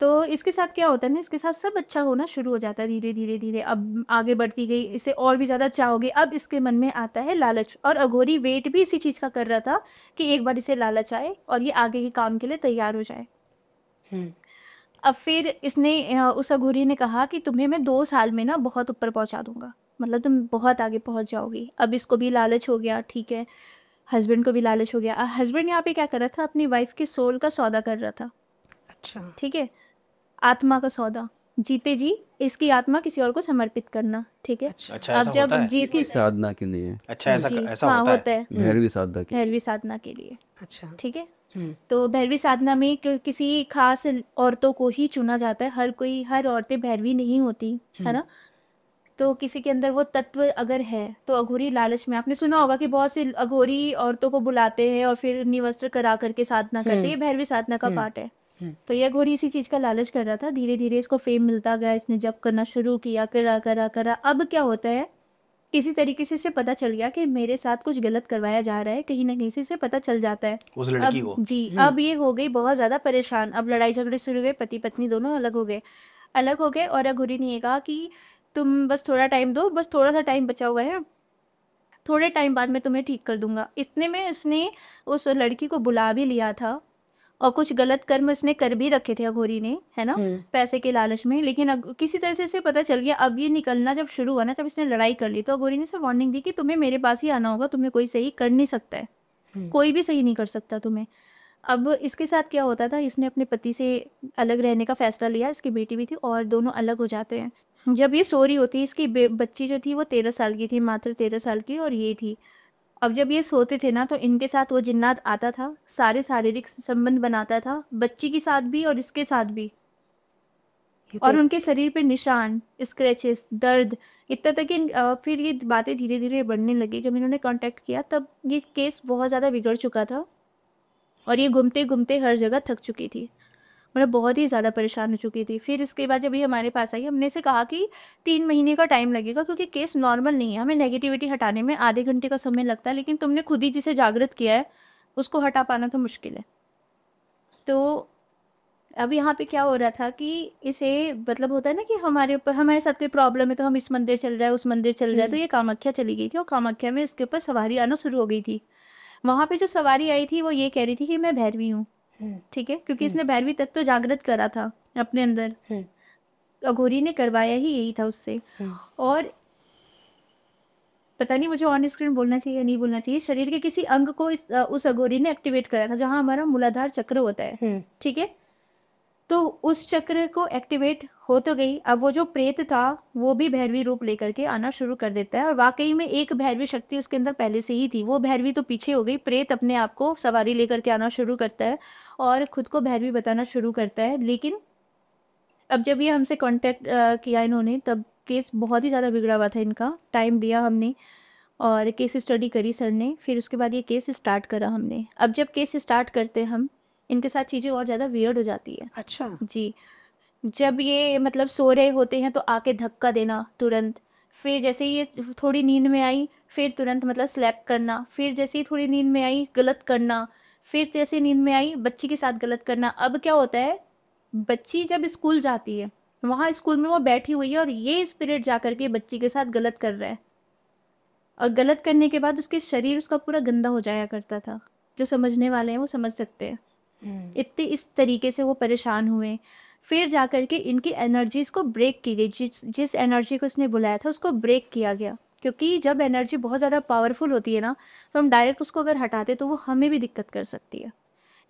तो इसके साथ क्या होता है ना, इसके साथ सब अच्छा होना शुरू हो जाता है धीरे धीरे धीरे। अब आगे बढ़ती गई, इसे और भी ज़्यादा चाहोगे। अब इसके मन में आता है लालच, और अघोरी वेट भी इसी चीज़ का कर रहा था कि एक बार इसे लालच आए और ये आगे के काम के लिए तैयार हो जाए। अब फिर इसने उस अघोरी ने कहा कि तुम्हें मैं 2 साल में ना बहुत ऊपर पहुंचा दूंगा, मतलब तुम बहुत आगे पहुंच जाओगी। अब इसको भी लालच हो गया, ठीक है, हस्बैंड को भी लालच हो गया। हस्बैंड यहाँ पे क्या कर रहा था, अपनी वाइफ के सोल का सौदा कर रहा था। अच्छा, ठीक है, आत्मा का सौदा। जीते जी इसकी आत्मा किसी और को समर्पित करना, ठीक है। अच्छा अब ऐसा होता जब है? जीत की साधना के लिए, अच्छा ऐसा जी ऐसा हाँ होता है? होता है, भैरवी साधना के लिए। भैरवी साधना के लिए, अच्छा। ठीक है। हम्म। तो भैरवी साधना में किसी खास औरतों को ही चुना जाता है, हर औरतें भैरवी नहीं होती, है ना। तो किसी के अंदर वो तत्व अगर है तो अघोरी लालच में, आपने सुना होगा कि बहुत सी अघोरी औरतों को बुलाते हैं और फिर निवस्त्र करा करके साधना करते हैं, ये भैरवी साधना का पार्ट है। तो ये अघोरी इसी चीज का लालच कर रहा था, धीरे धीरे इसको फेम मिलता गया, इसने जप करना शुरू किया, करा करा करा। अब क्या होता है, किसी तरीके से इसे पता चल गया कि मेरे साथ कुछ गलत करवाया जा रहा है, कहीं ना कहीं से इसे पता चल जाता है। उस लड़की को? अब जी अब ये हो गई बहुत ज्यादा परेशान, अब लड़ाई झगड़े शुरू हुए, पति पत्नी दोनों अलग हो गए। और अघोरी ने ये कहा कि तुम बस थोड़ा टाइम दो, बस थोड़ा सा टाइम बचा हुआ है, थोड़े टाइम बाद मैं तुम्हें ठीक कर दूंगा। इतने में इसने उस लड़की को बुला भी लिया था और कुछ गलत कर्म इसने कर भी रखे थे अघोरी ने, है ना, पैसे के लालच में। लेकिन किसी तरह से इसे पता चल गया। अब ये निकलना जब शुरू हुआ ना, तब इसने लड़ाई कर ली। तो अघोरी ने इसे वार्निंग दी कि तुम्हें मेरे पास ही आना होगा, तुम्हें कोई सही कर नहीं सकता है, कोई भी सही नहीं कर सकता तुम्हें। अब इसके साथ क्या होता था, इसने अपने पति से अलग रहने का फैसला लिया, इसकी बेटी भी थी और दोनों अलग हो जाते हैं। जब ये सो रही होती है, इसकी बच्ची जो थी वो 13 साल की थी, मात्र 13 साल की, और ये थी। अब जब ये सोते थे ना, तो इनके साथ वो जिन्नात आता था, सारे शारीरिक संबंध बनाता था, बच्ची के साथ भी और इसके साथ भी। और उनके शरीर पे निशान, स्क्रैचेस, दर्द, इतना तक कि फिर ये बातें धीरे धीरे बढ़ने लगी। जब इन्होंने कांटेक्ट किया तब ये केस बहुत ज़्यादा बिगड़ चुका था और ये घूमते घूमते हर जगह थक चुकी थी, मतलब बहुत ही ज़्यादा परेशान हो चुकी थी। फिर इसके बाद जब ये हमारे पास आई, हमने इसे कहा कि 3 महीने का टाइम लगेगा, क्योंकि केस नॉर्मल नहीं है, हमें नेगेटिविटी हटाने में आधे घंटे का समय लगता है, लेकिन तुमने खुद ही जिसे जागृत किया है उसको हटा पाना तो मुश्किल है। तो अब यहाँ पे क्या हो रहा था कि इसे, मतलब होता है ना कि हमारे ऊपर, हमारे साथ कोई प्रॉब्लम है तो हम इस मंदिर चल जाए, उस मंदिर चल जाए। तो ये कामाख्या चली गई थी और कामाख्या में इसके ऊपर सवारी आना शुरू हो गई थी। वहाँ पे जो सवारी आई थी वो ये कह रही थी कि मैं भैरवी हूँ, ठीक है, क्योंकि इसने भैरवी तत्व तो जागृत करा था अपने अंदर, अघोरी ने करवाया ही यही था उससे। और पता नहीं मुझे ऑन स्क्रीन बोलना चाहिए या नहीं बोलना चाहिए, शरीर के किसी अंग को उस अघोरी ने एक्टिवेट करा था, जहाँ हमारा मूलाधार चक्र होता है, ठीक है। तो उस चक्र को एक्टिवेट हो तो गई। अब वो जो प्रेत था वो भी भैरवी रूप लेकर के आना शुरू कर देता है, और वाकई में एक भैरवी शक्ति उसके अंदर पहले से ही थी। वो भैरवी तो पीछे हो गई, प्रेत अपने आप को सवारी लेकर के आना शुरू करता है और खुद को भैरवी बताना शुरू करता है। लेकिन अब जब ये हमसे कांटेक्ट किया इन्होंने, तब केस बहुत ही ज़्यादा बिगड़ा हुआ था इनका। टाइम दिया हमने और केस स्टडी करी सर ने, फिर उसके बाद ये केस स्टार्ट करा हमने। अब जब केस स्टार्ट करते हैं हम, इनके साथ चीज़ें और ज़्यादा वियर्ड हो जाती है। अच्छा। जी, जब ये मतलब सो रहे होते हैं तो आके धक्का देना तुरंत, फिर जैसे ही ये थोड़ी नींद में आई फिर तुरंत मतलब स्लैप करना, फिर जैसे ही थोड़ी नींद में आई गलत करना, फिर जैसे नींद में आई बच्ची के साथ गलत करना। अब क्या होता है, बच्ची जब स्कूल जाती है, वहाँ स्कूल में वो बैठी हुई है और ये स्पिरिट जा करके बच्ची के साथ गलत कर रहा है, और गलत करने के बाद उसके शरीर उसका पूरा गंदा हो जाया करता था। जो समझने वाले हैं वो समझ सकते हैं। इतने इस तरीके से वो परेशान हुए। फिर जा कर के इनकी एनर्जीज को ब्रेक की गई, जिस एनर्जी को इसने बुलाया था उसको ब्रेक किया गया। क्योंकि जब एनर्जी बहुत ज़्यादा पावरफुल होती है ना, तो हम डायरेक्ट उसको अगर हटाते तो वो हमें भी दिक्कत कर सकती है।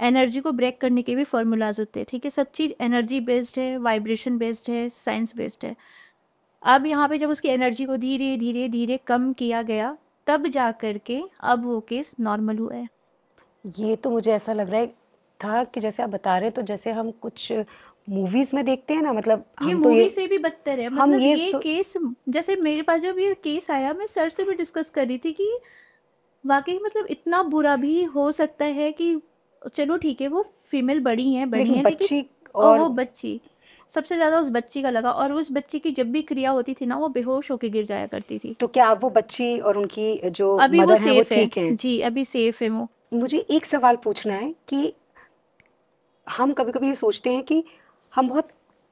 एनर्जी को ब्रेक करने के भी फॉर्मूलाज होते हैं, ठीक है। सब चीज़ एनर्जी बेस्ड है, वाइब्रेशन बेस्ड है, साइंस बेस्ड है। अब यहाँ पे जब उसकी एनर्जी को धीरे धीरे धीरे कम किया गया, तब जा कर के अब वो केस नॉर्मल हुआ है। ये तो मुझे ऐसा लग रहा है था कि जैसे आप बता रहे, तो जैसे हम कुछ मूवीज में देखते हैं ना, मतलब ये हम तो मूवी से भी बदतर है। हम मतलब ये ये केस, जैसे मेरे पास जब ये केस आया, मैं सर से भी डिस्कस कर रही थी कि वाकई मतलब इतना बुरा भी हो सकता है कि चलो ठीक है वो फीमेल बड़ी हैं लेकिन बच्ची लेकिन और वो बच्ची, सबसे ज़्यादा उस बच्ची का लगा। और उस बच्ची की जब भी क्रिया होती थी ना, वो बेहोश होके गिर जाया करती थी। तो क्या अब वो बच्ची और उनकी जो अभी वो मदर है वो सेफ है ठीक है? जी, अभी सेफ है वो। मुझे एक सवाल पूछना है कि हम कभी कभी ये सोचते हैं कि हम बहुत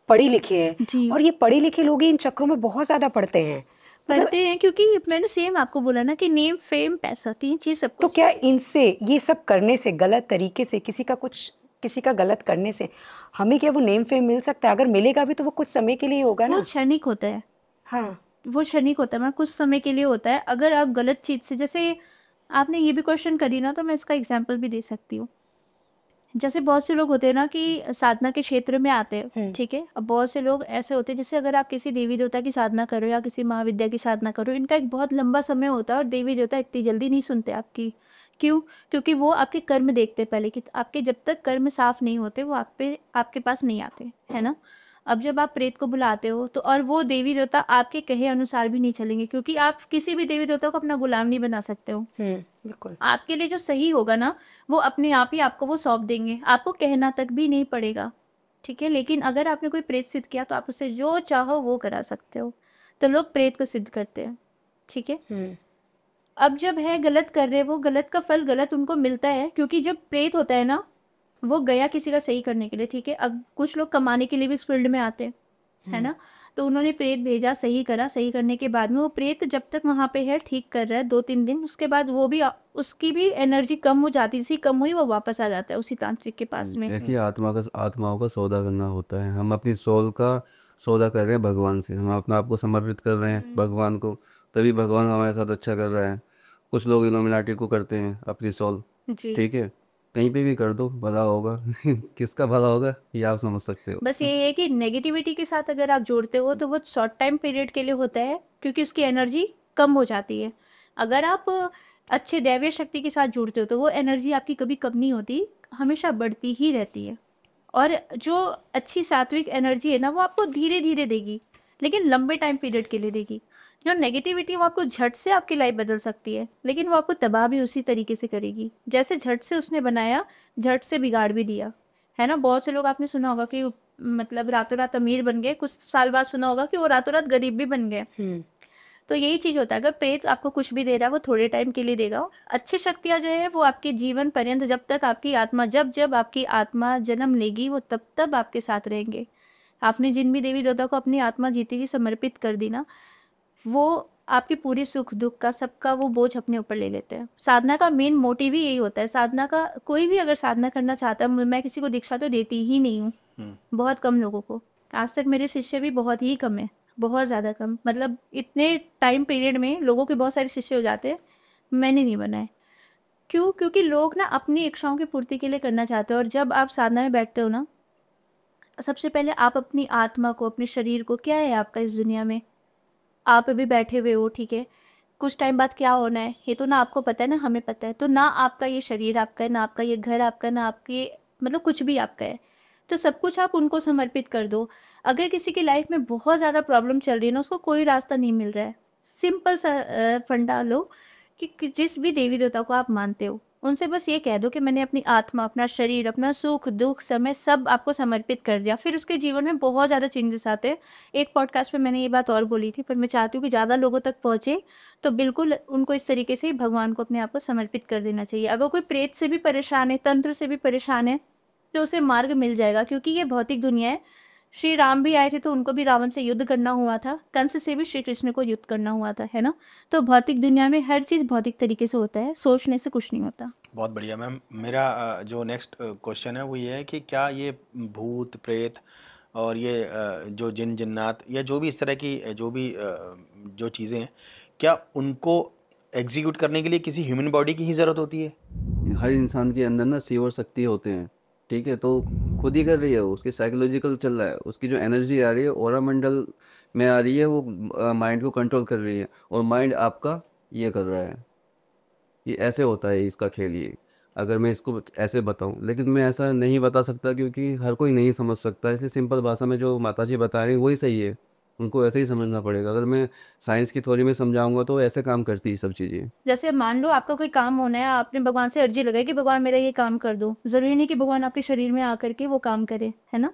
पढ़े लिखे हैं, जी और ये पढ़े लिखे लोग ही इन चक्रों में बहुत ज्यादा पड़ते हैं, मतलब पढ़ते हैं, क्योंकि मैंने सेम आपको बोला ना कि नेम फेम पैसा, 3 चीज़ सब तो कुछ। क्या इनसे ये सब करने से, गलत तरीके से किसी का गलत करने से हमें क्या वो नेम फेम मिल सकता है? अगर मिलेगा भी तो वो कुछ समय के लिए होगा वो ना। क्षणिक होता है, हाँ, वो क्षणिक होता है, मतलब कुछ समय के लिए होता है। अगर आप गलत चीज़ से, जैसे आपने ये भी क्वेश्चन करी ना, तो मैं इसका एग्जांपल भी दे सकती हूँ। जैसे बहुत से लोग होते हैं ना कि साधना के क्षेत्र में आते हैं, ठीक है। अब बहुत से लोग ऐसे होते हैं, जैसे अगर आप किसी देवी देवता की साधना करो या किसी महाविद्या की साधना करो, इनका एक बहुत लंबा समय होता है और देवी देवता इतनी जल्दी नहीं सुनते आपकी। क्यों? क्योंकि वो आपके कर्म देखते हैं पहले कि आपके जब तक कर्म साफ नहीं होते वो आपके पास नहीं आते, है ना। अब जब आप प्रेत को बुलाते हो तो और वो देवी देवता आपके कहे अनुसार भी नहीं चलेंगे, क्योंकि आप किसी भी देवी देवता को अपना गुलाम नहीं बना सकते हो। बिल्कुल। आपके लिए जो सही होगा ना, वो अपने आप ही आपको वो सौंप देंगे, आपको कहना तक भी नहीं पड़ेगा, ठीक है। लेकिन अगर आपने कोई प्रेत सिद्ध किया तो आप उससे जो चाहो वो करा सकते हो। तो लोग प्रेत को सिद्ध करते हैं, ठीक है। अब जब है गलत कर रहे, वो गलत का फल गलत उनको मिलता है, क्योंकि जब प्रेत होता है ना, वो गया किसी का सही करने के लिए, ठीक है। अब कुछ लोग कमाने के लिए भी इस फील्ड में आते हैं, है ना। तो उन्होंने प्रेत भेजा, सही करा, सही करने के बाद में वो प्रेत जब तक वहाँ पे है ठीक कर रहा है 2-3 दिन, उसके बाद वो भी उसकी भी एनर्जी कम हो जाती, जैसी कम हुई वो वापस आ जाता है उसी तांत्रिक के पास में। देखिए, आत्माओं का सौदा करना होता है। हम अपनी सोल का सौदा कर रहे हैं भगवान से, हम अपना आप को समर्पित कर रहे हैं भगवान को, तभी भगवान हमारे साथ अच्छा कर रहा है। कुछ लोग इल्यूमिनाटी को करते हैं अपनी सोल, जी। ठीक है। कहीं पे भी कर दो, भला होगा। किसका भला होगा ये आप समझ सकते हो। बस ये है कि नेगेटिविटी के साथ अगर आप जोड़ते हो तो वो शॉर्ट टाइम पीरियड के लिए होता है, क्योंकि उसकी एनर्जी कम हो जाती है। अगर आप अच्छे दैवीय शक्ति के साथ जुड़ते हो तो वो एनर्जी आपकी कभी कम नहीं होती, हमेशा बढ़ती ही रहती है। और जो अच्छी सात्विक एनर्जी है ना, वो आपको धीरे धीरे देगी, लेकिन लंबे टाइम पीरियड के लिए देगी। जो नेगेटिविटी वो आपको झट से आपकी लाइफ बदल सकती है, लेकिन वो आपको तबाह भी उसी तरीके से करेगी। जैसे झट से उसने बनाया, झट से बिगाड़ भी दिया, है ना। बहुत से लोग आपने सुना होगा कि मतलब रातों रात अमीर बन गए, कुछ साल बाद सुना होगा कि वो रातों रात गरीब भी बन गए। तो यही चीज़ होता है, अगर प्रेत आपको कुछ भी दे रहा है वो थोड़े टाइम के लिए देगा। अच्छी शक्तियाँ जो है वो आपके जीवन पर्यंत, जब तक आपकी आत्मा जब आपकी आत्मा जन्म लेगी वो तब आपके साथ रहेंगे। आपने जिन भी देवी देवता को अपनी आत्मा जीती जी समर्पित कर दी ना, वो आपकी पूरी सुख दुख का सबका वो बोझ अपने ऊपर ले लेते हैं। साधना का मेन मोटिव ही यही होता है। साधना का कोई भी अगर साधना करना चाहता है, मैं किसी को दीक्षा तो देती ही नहीं हूँ, बहुत कम लोगों को। आज तक मेरे शिष्य भी बहुत ही कम है, बहुत ज़्यादा कम। मतलब इतने टाइम पीरियड में लोगों के बहुत सारे शिष्य हो जाते हैं, मैंने नहीं बनाए। क्यों? क्योंकि लोग ना अपनी इच्छाओं की पूर्ति के लिए करना चाहते हैं। और जब आप साधना में बैठते हो ना, सबसे पहले आप अपनी आत्मा को, अपने शरीर को, क्या है आपका इस दुनिया में, आप अभी बैठे हुए हो, ठीक है। कुछ टाइम बाद क्या होना है ये तो ना आपको पता है ना हमें पता है। तो ना आपका ये शरीर आपका है, ना आपका ये घर आपका, ना आपके मतलब कुछ भी आपका है। तो सब कुछ आप उनको समर्पित कर दो। अगर किसी की लाइफ में बहुत ज़्यादा प्रॉब्लम चल रही है ना, उसको कोई रास्ता नहीं मिल रहा है, सिंपल सा फंडा लो कि जिस भी देवी देवता को आप मानते हो उनसे बस ये कह दो कि मैंने अपनी आत्मा, अपना शरीर, अपना सुख दुख समय सब आपको समर्पित कर दिया। फिर उसके जीवन में बहुत ज़्यादा चेंजेस आते हैं। एक पॉडकास्ट में मैंने ये बात और बोली थी, पर मैं चाहती हूँ कि ज़्यादा लोगों तक पहुँचे। तो बिल्कुल उनको इस तरीके से भगवान को अपने आप को समर्पित कर देना चाहिए। अगर कोई प्रेत से भी परेशान है, तंत्र से भी परेशान है, तो उसे मार्ग मिल जाएगा, क्योंकि ये भौतिक दुनिया है। श्री राम भी आए थे तो उनको भी रावण से युद्ध करना हुआ था, कंस से भी श्री कृष्ण को युद्ध करना हुआ था, है ना। तो भौतिक दुनिया में हर चीज़ भौतिक तरीके से होता है, सोचने से कुछ नहीं होता। बहुत बढ़िया मैम। मेरा जो नेक्स्ट क्वेश्चन है वो ये है कि क्या ये भूत प्रेत और ये जो जिन जिन्नात या जो भी इस तरह की जो चीज़ें हैं, क्या उनको एग्जीक्यूट करने के लिए किसी ह्यूमन बॉडी की ही ज़रूरत होती है? हर इंसान के अंदर ना शिव और शक्ति होते हैं, ठीक है। तो खुद ही कर रही है, उसकी साइकोलॉजिकल चल रहा है, उसकी जो एनर्जी आ रही है ऑरा मंडल में आ रही है, वो माइंड को कंट्रोल कर रही है, और माइंड आपका ये कर रहा है। ये ऐसे होता है इसका खेल। ये अगर मैं इसको ऐसे बताऊं, लेकिन मैं ऐसा नहीं बता सकता क्योंकि हर कोई नहीं समझ सकता, इसलिए सिंपल भाषा में जो माताजी बता रही हैं वही सही है, उनको ऐसे ही समझना पड़ेगा। अगर मैं साइंस की थ्योरी में समझाऊंगा तो ऐसे काम करती है सब चीज़ें। जैसे मान लो आपका कोई काम होना है, आपने भगवान से अर्जी लगाई कि भगवान मेरा ये काम कर दो। ज़रूरी नहीं कि भगवान आपके शरीर में आकर के वो काम करे, है ना।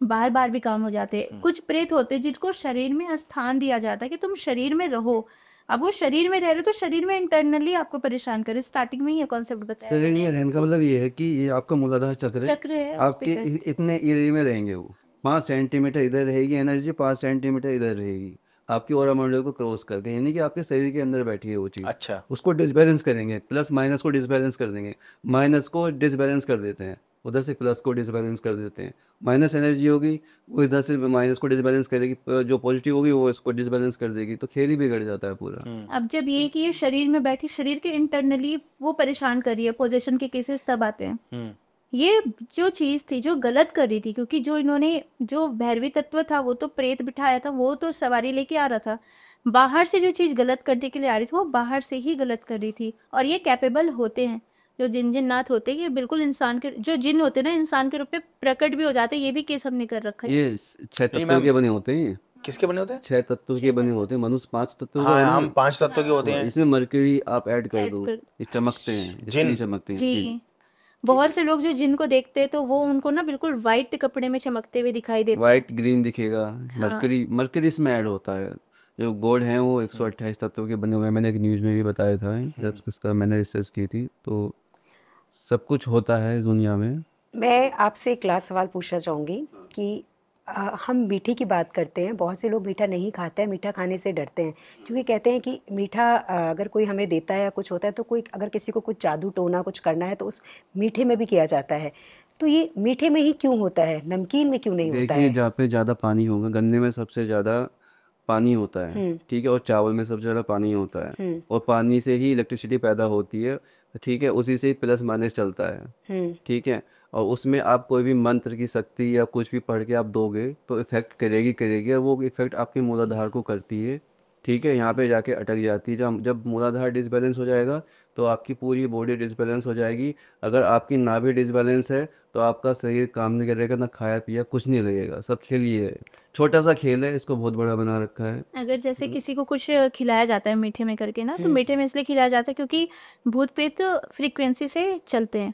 बार बार भी काम हो जाते हैं। कुछ प्रेत होते हैं जिनको शरीर में स्थान दिया जाता है कि तुम शरीर में रहो। अब वो शरीर में रह रहे हो तो शरीर में इंटरनली आपको परेशान करे। स्टार्टिंग में ये कॉन्सेप्ट बताया शरीर में मैंने। रहने का मतलब ये है कि ये आपका मूलाधार चक्र है, चक्र है, उस पे आपके इतने एरिया में रहेंगे। वो 5 सेंटीमीटर इधर रहेगी एनर्जी, 5 सेंटीमीटर इधर रहेगी आपकी ऑरा मंडल को क्रॉस करके, यानी कि आपके शरीर के अंदर बैठी है वो चीज़। अच्छा। उसको डिसबैलेंस करेंगे, प्लस माइनस को डिसबैलेंस कर देंगे, माइनस को डिसबैलेंस कर देते हैं, उधर से प्लस को डिसबैलेंस कर देते हैं। माइनस एनर्जी होगी वो इधर से माइनस को डिसबैलेंस करेगी, जो पॉजिटिव होगी वो इसको डिसबैलेंस कर देगी, तो खेल ही बिगड़ जाता है पूरा। अब जब ये कि ये शरीर में बैठी, शरीर के इंटरनली वो परेशान कर रही है, पोजीशन के केसेस तब आते हैं। ये जो चीज़ थी जो गलत कर रही थी, क्योंकि जो इन्होंने जो भैरवी तत्व था वो तो प्रेत बिठाया था, वो तो सवारी लेके आ रहा था। बाहर से जो चीज़ गलत करने के लिए आ रही थी वो बाहर से ही गलत कर रही थी। और ये कैपेबल होते हैं, जो जिन-जिन्नात होते हैं, ये बिल्कुल इंसान के जो जिन होते हैं ना, इंसान के रूप में प्रकट भी हो जाते हैं। ये भी केस हमने कर रखा है। ये 6 नहीं तत्वों मैम, के बने होते हैं। किसके बने होते हैं? 6 तत्वों के बने होते हैं। मनुष्य 5 तत्वों का हाँ है हम ना। 5 तत्वों के होते हैं। इसमें मरकरी आप ऐड कर ऐड दो, कर ये चमकते हैं, जिन। इसलिए चमकते हैं। जी। जी। बहुत से लोग जो जिन को देखते हैं तो वो उनको ना बिल्कुल वाइट कपड़े में चमकते हुए दिखाई देते हैं। वाइट ग्रीन दिखेगा। हाँ। मरकरी इसमें ऐड होता है। जो गॉड हैं वो 128 तत्वों के बने हुए हैं। मैंने एक न्यूज़ में भी बताया था जब इसका मैंने रिसर्च की थी। तो सब कुछ होता है दुनिया में। मैं आपसे एक लास्ट सवाल पूछना चाहूँगी कि हम मीठे की बात करते हैं, बहुत से लोग मीठा नहीं खाते हैं, मीठा खाने से डरते हैं, क्योंकि कहते हैं कि मीठा अगर कोई हमें देता है या कुछ होता है तो कोई अगर किसी को कुछ जादू टोना कुछ करना है तो उस मीठे में भी किया जाता है। तो ये मीठे में ही क्यों होता है, नमकीन में क्यों नहीं होता देखिए है? जहाँ पे ज़्यादा पानी होगा, गन्ने में सबसे ज़्यादा पानी होता है, ठीक है, और चावल में सबसे ज़्यादा पानी होता है, और पानी से ही इलेक्ट्रिसिटी पैदा होती है, ठीक है, उसी से ही प्लस माइनस चलता है, ठीक है। और उसमें आप कोई भी मंत्र की शक्ति या कुछ भी पढ़ के आप दोगे तो इफेक्ट करेगी करेगी, और वो इफेक्ट आपके मूलाधार को करती है, ठीक है, यहाँ पे जाके अटक जाती है। जब जब मूलाधार डिसबैलेंस हो जाएगा तो आपकी पूरी बॉडी डिसबैलेंस हो जाएगी। अगर आपकी नाभि डिसबैलेंस है तो आपका शरीर काम नहीं करेगा, ना खाया पिया कुछ नहीं लगेगा। सब खेल ये है, छोटा सा खेल है, इसको बहुत बड़ा बना रखा है। अगर जैसे किसी को कुछ खिलाया जाता है मीठे में करके ना, तो मीठे में इसलिए खिलाया जाता है क्योंकि भूत प्रेत फ्रीक्वेंसी से चलते हैं,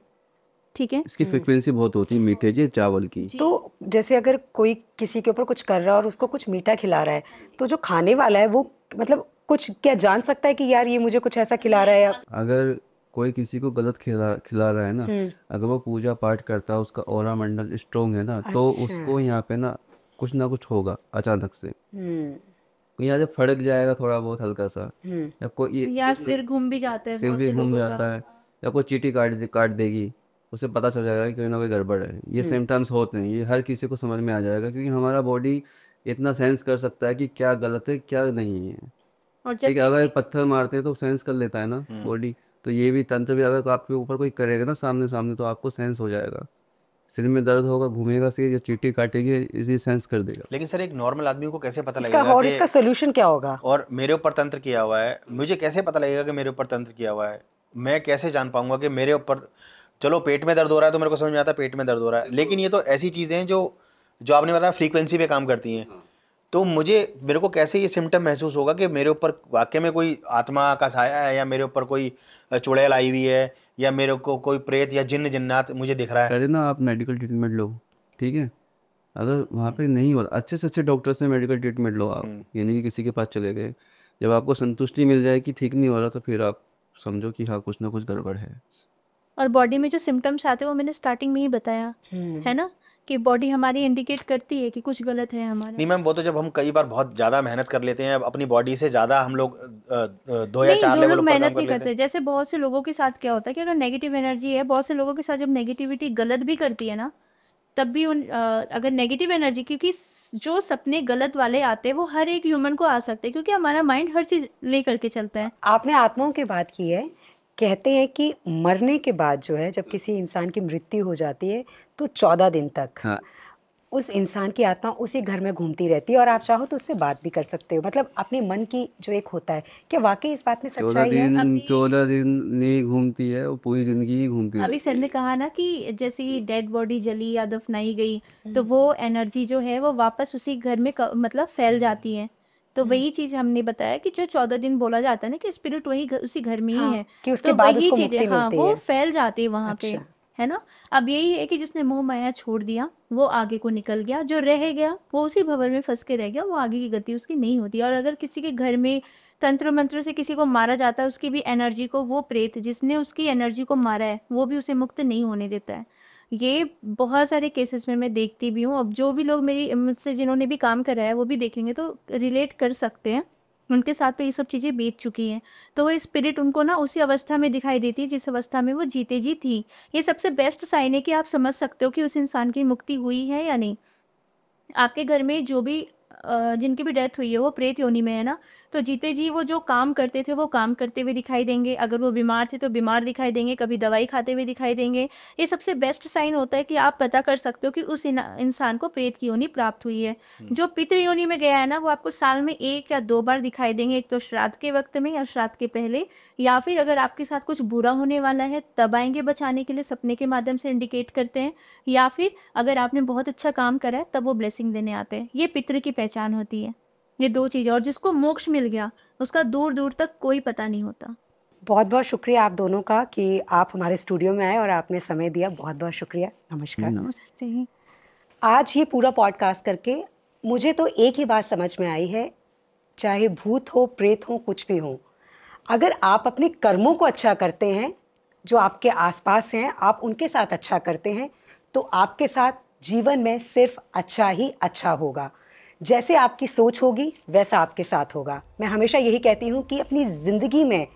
ठीक है। इसकी फ्रिक्वेंसी बहुत होती है मीठे जी चावल की। तो जैसे अगर कोई किसी के ऊपर कुछ कर रहा है और उसको कुछ मीठा खिला रहा है, तो जो खाने वाला है वो मतलब कुछ क्या जान सकता है कि यार ये मुझे कुछ ऐसा खिला रहा है? या अगर कोई किसी को गलत खिला रहा है ना, अगर वो पूजा पाठ करता है, उसका ऑरा मंडल स्ट्रोंग है ना, तो उसको यहाँ पे ना कुछ होगा अचानक से। यहाँ से फड़क जाएगा थोड़ा बहुत हल्का सा, या कोई या सिर घूम भी जाता है सिर बहुत भी से घूम लोगों का। जाता है, या कोई चींटी काट देगी, उससे पता चल जाएगा कि कोई ना कोई गड़बड़ है। ये सिम्टम्स होते हैं, ये हर किसी को समझ में आ जाएगा, क्योंकि हमारा बॉडी इतना सेंस कर सकता है कि क्या गलत है क्या नहीं है। और जब ठीक है, अगर पत्थर मारते हैं तो सेंस कर लेता है ना बॉडी, तो ये भी तंत्र भी अगर आपके ऊपर कोई करेगा ना सामने सामने तो आपको सेंस हो जाएगा। सिर में दर्द होगा, घूमेगा सिर या चींटी काटेगी, इसी सेंस कर देगा। लेकिन सर एक नॉर्मल आदमी को कैसे पता इसका लगेगा और कि इसका सोल्यूशन क्या होगा? और मेरे ऊपर तंत्र किया हुआ है, मुझे कैसे पता लगेगा कि मेरे ऊपर तंत्र किया हुआ है? मैं कैसे जान पाऊंगा कि मेरे ऊपर, चलो पेट में दर्द हो रहा है तो मेरे को समझ में आता है पेट में दर्द हो रहा है, लेकिन ये तो ऐसी चीज़ें हैं जो जो आपने बताया फ्रीक्वेंसी पे काम करती हैं। तो मेरे को कैसे ये सिम्टम महसूस होगा कि मेरे ऊपर वाकई में कोई आत्मा का साया है, या मेरे ऊपर कोई चुड़ैल आई हुई है, या मेरे को कोई प्रेत या जिन्न जिन्नात मुझे दिख रहा है? पहले ना आप मेडिकल ट्रीटमेंट लो, ठीक है, अगर वहाँ पे नहीं हो रहा, अच्छे से अच्छे डॉक्टर से मेडिकल ट्रीटमेंट लो आप, ये नहीं कि किसी के पास चले गए। जब आपको संतुष्टि मिल जाए कि ठीक नहीं हो रहा तो फिर आप समझो कि हाँ कुछ ना कुछ गड़बड़ है। और बॉडी में जो सिम्टम्स आते हैं वो मैंने स्टार्टिंग में ही बताया है ना, कि बॉडी हमारी इंडिकेट करती है कि कुछ गलत है हमारा। नहीं मैम, वो तो जब हम कई बार बहुत ज़्यादा मेहनत कर लेते हैं अपनी बॉडी से ज़्यादा, हम लोग 2 या 4 जो लेवल लोग ऊपर काम मेहनत कर नहीं लेते करते, हैं। जैसे बहुत से लोगों के साथ क्या होता है कि अगर नेगेटिव एनर्जी है, बहुत से लोगों के साथ जब नेगेटिविटी गलत भी करती है ना, तब भी अगर नेगेटिव एनर्जी, क्योंकि जो सपने गलत वाले आते हैं वो हर एक ह्यूमन को आ सकते हैं, क्योंकि हमारा माइंड हर चीज़ लेकर के चलता है। आपने आत्माओं की बात की है, कहते हैं कि मरने के बाद जो है जब किसी इंसान की मृत्यु हो जाती है तो 14 दिन तक हाँ, उस इंसान की आत्मा उसी घर में घूमती रहती है और आप चाहो तो उससे बात भी कर सकते हो, मतलब अपने मन की जो एक होता है। क्या वाकई इस बात में 14 सच्चाई है? दिन 14 दिन नहीं घूमती है, वो पूरी जिंदगी ही घूमती है। अभी सर ने कहा ना कि जैसे ही डेड बॉडी जली या दफनाई गई तो वो एनर्जी जो है वो वापस उसी घर में मतलब फैल जाती है। तो वही चीज हमने बताया कि जो 14 दिन बोला जाता है ना कि स्पिरिट वही उसी घर में ही है, कि उसके तो बाद वही उसको चीजें मुक्ति हाँ मिलती वो है। फैल जाती है वहां पे, अच्छा। है ना। अब यही है कि जिसने मोह माया छोड़ दिया वो आगे को निकल गया, जो रह गया वो उसी भंवर में फंस के रह गया, वो आगे की गति उसकी नहीं होती। और अगर किसी के घर में तंत्र मंत्र से किसी को मारा जाता है, उसकी भी एनर्जी को वो प्रेत जिसने उसकी एनर्जी को मारा है वो भी उसे मुक्त नहीं होने देता है। ये बहुत सारे केसेस में मैं देखती भी हूँ। अब जो भी लोग मुझसे जिन्होंने भी काम करा है वो भी देखेंगे तो रिलेट कर सकते हैं, उनके साथ तो ये सब चीज़ें बीत चुकी हैं। तो वो स्पिरिट उनको ना उसी अवस्था में दिखाई देती है जिस अवस्था में वो जीते जी थी। ये सबसे बेस्ट साइन है कि आप समझ सकते हो कि उस इंसान की मुक्ति हुई है या नहीं। आपके घर में जो भी जिनकी भी डेथ हुई है वो प्रेत योनि में है ना, तो जीते जी वो जो काम करते थे वो काम करते हुए दिखाई देंगे, अगर वो बीमार थे तो बीमार दिखाई देंगे, कभी दवाई खाते हुए दिखाई देंगे। ये सबसे बेस्ट साइन होता है कि आप पता कर सकते हो कि उस इंसान को प्रेत की योनि प्राप्त हुई है। जो पितृ योनि में गया है ना, वो आपको साल में 1 या 2 बार दिखाई देंगे, एक तो श्राद्ध के वक्त में या श्राद्ध के पहले, या फिर अगर आपके साथ कुछ बुरा होने वाला है तब आएंगे बचाने के लिए, सपने के माध्यम से इंडिकेट करते हैं, या फिर अगर आपने बहुत अच्छा काम करा है तब वो ब्लेसिंग देने आते हैं। ये पितृ की पहचान होती है, ये 2 चीज़ें। और जिसको मोक्ष मिल गया उसका दूर दूर तक कोई पता नहीं होता। बहुत बहुत शुक्रिया आप दोनों का कि आप हमारे स्टूडियो में आए और आपने समय दिया। बहुत बहुत शुक्रिया। नमस्कार। नमस्ते। आज ये पूरा पॉडकास्ट करके मुझे तो एक ही बात समझ में आई है, चाहे भूत हो, प्रेत हो, कुछ भी हो, अगर आप अपने कर्मों को अच्छा करते हैं, जो आपके आसपास हैं आप उनके साथ अच्छा करते हैं, तो आपके साथ जीवन में सिर्फ अच्छा ही अच्छा होगा। जैसे आपकी सोच होगी वैसा आपके साथ होगा। मैं हमेशा यही कहती हूँ कि अपनी ज़िंदगी में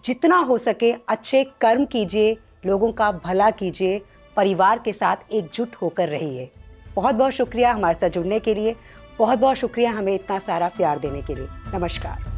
जितना हो सके अच्छे कर्म कीजिए, लोगों का भला कीजिए, परिवार के साथ एकजुट होकर रहिए। बहुत बहुत शुक्रिया हमारे साथ जुड़ने के लिए, बहुत बहुत शुक्रिया हमें इतना सारा प्यार देने के लिए। नमस्कार।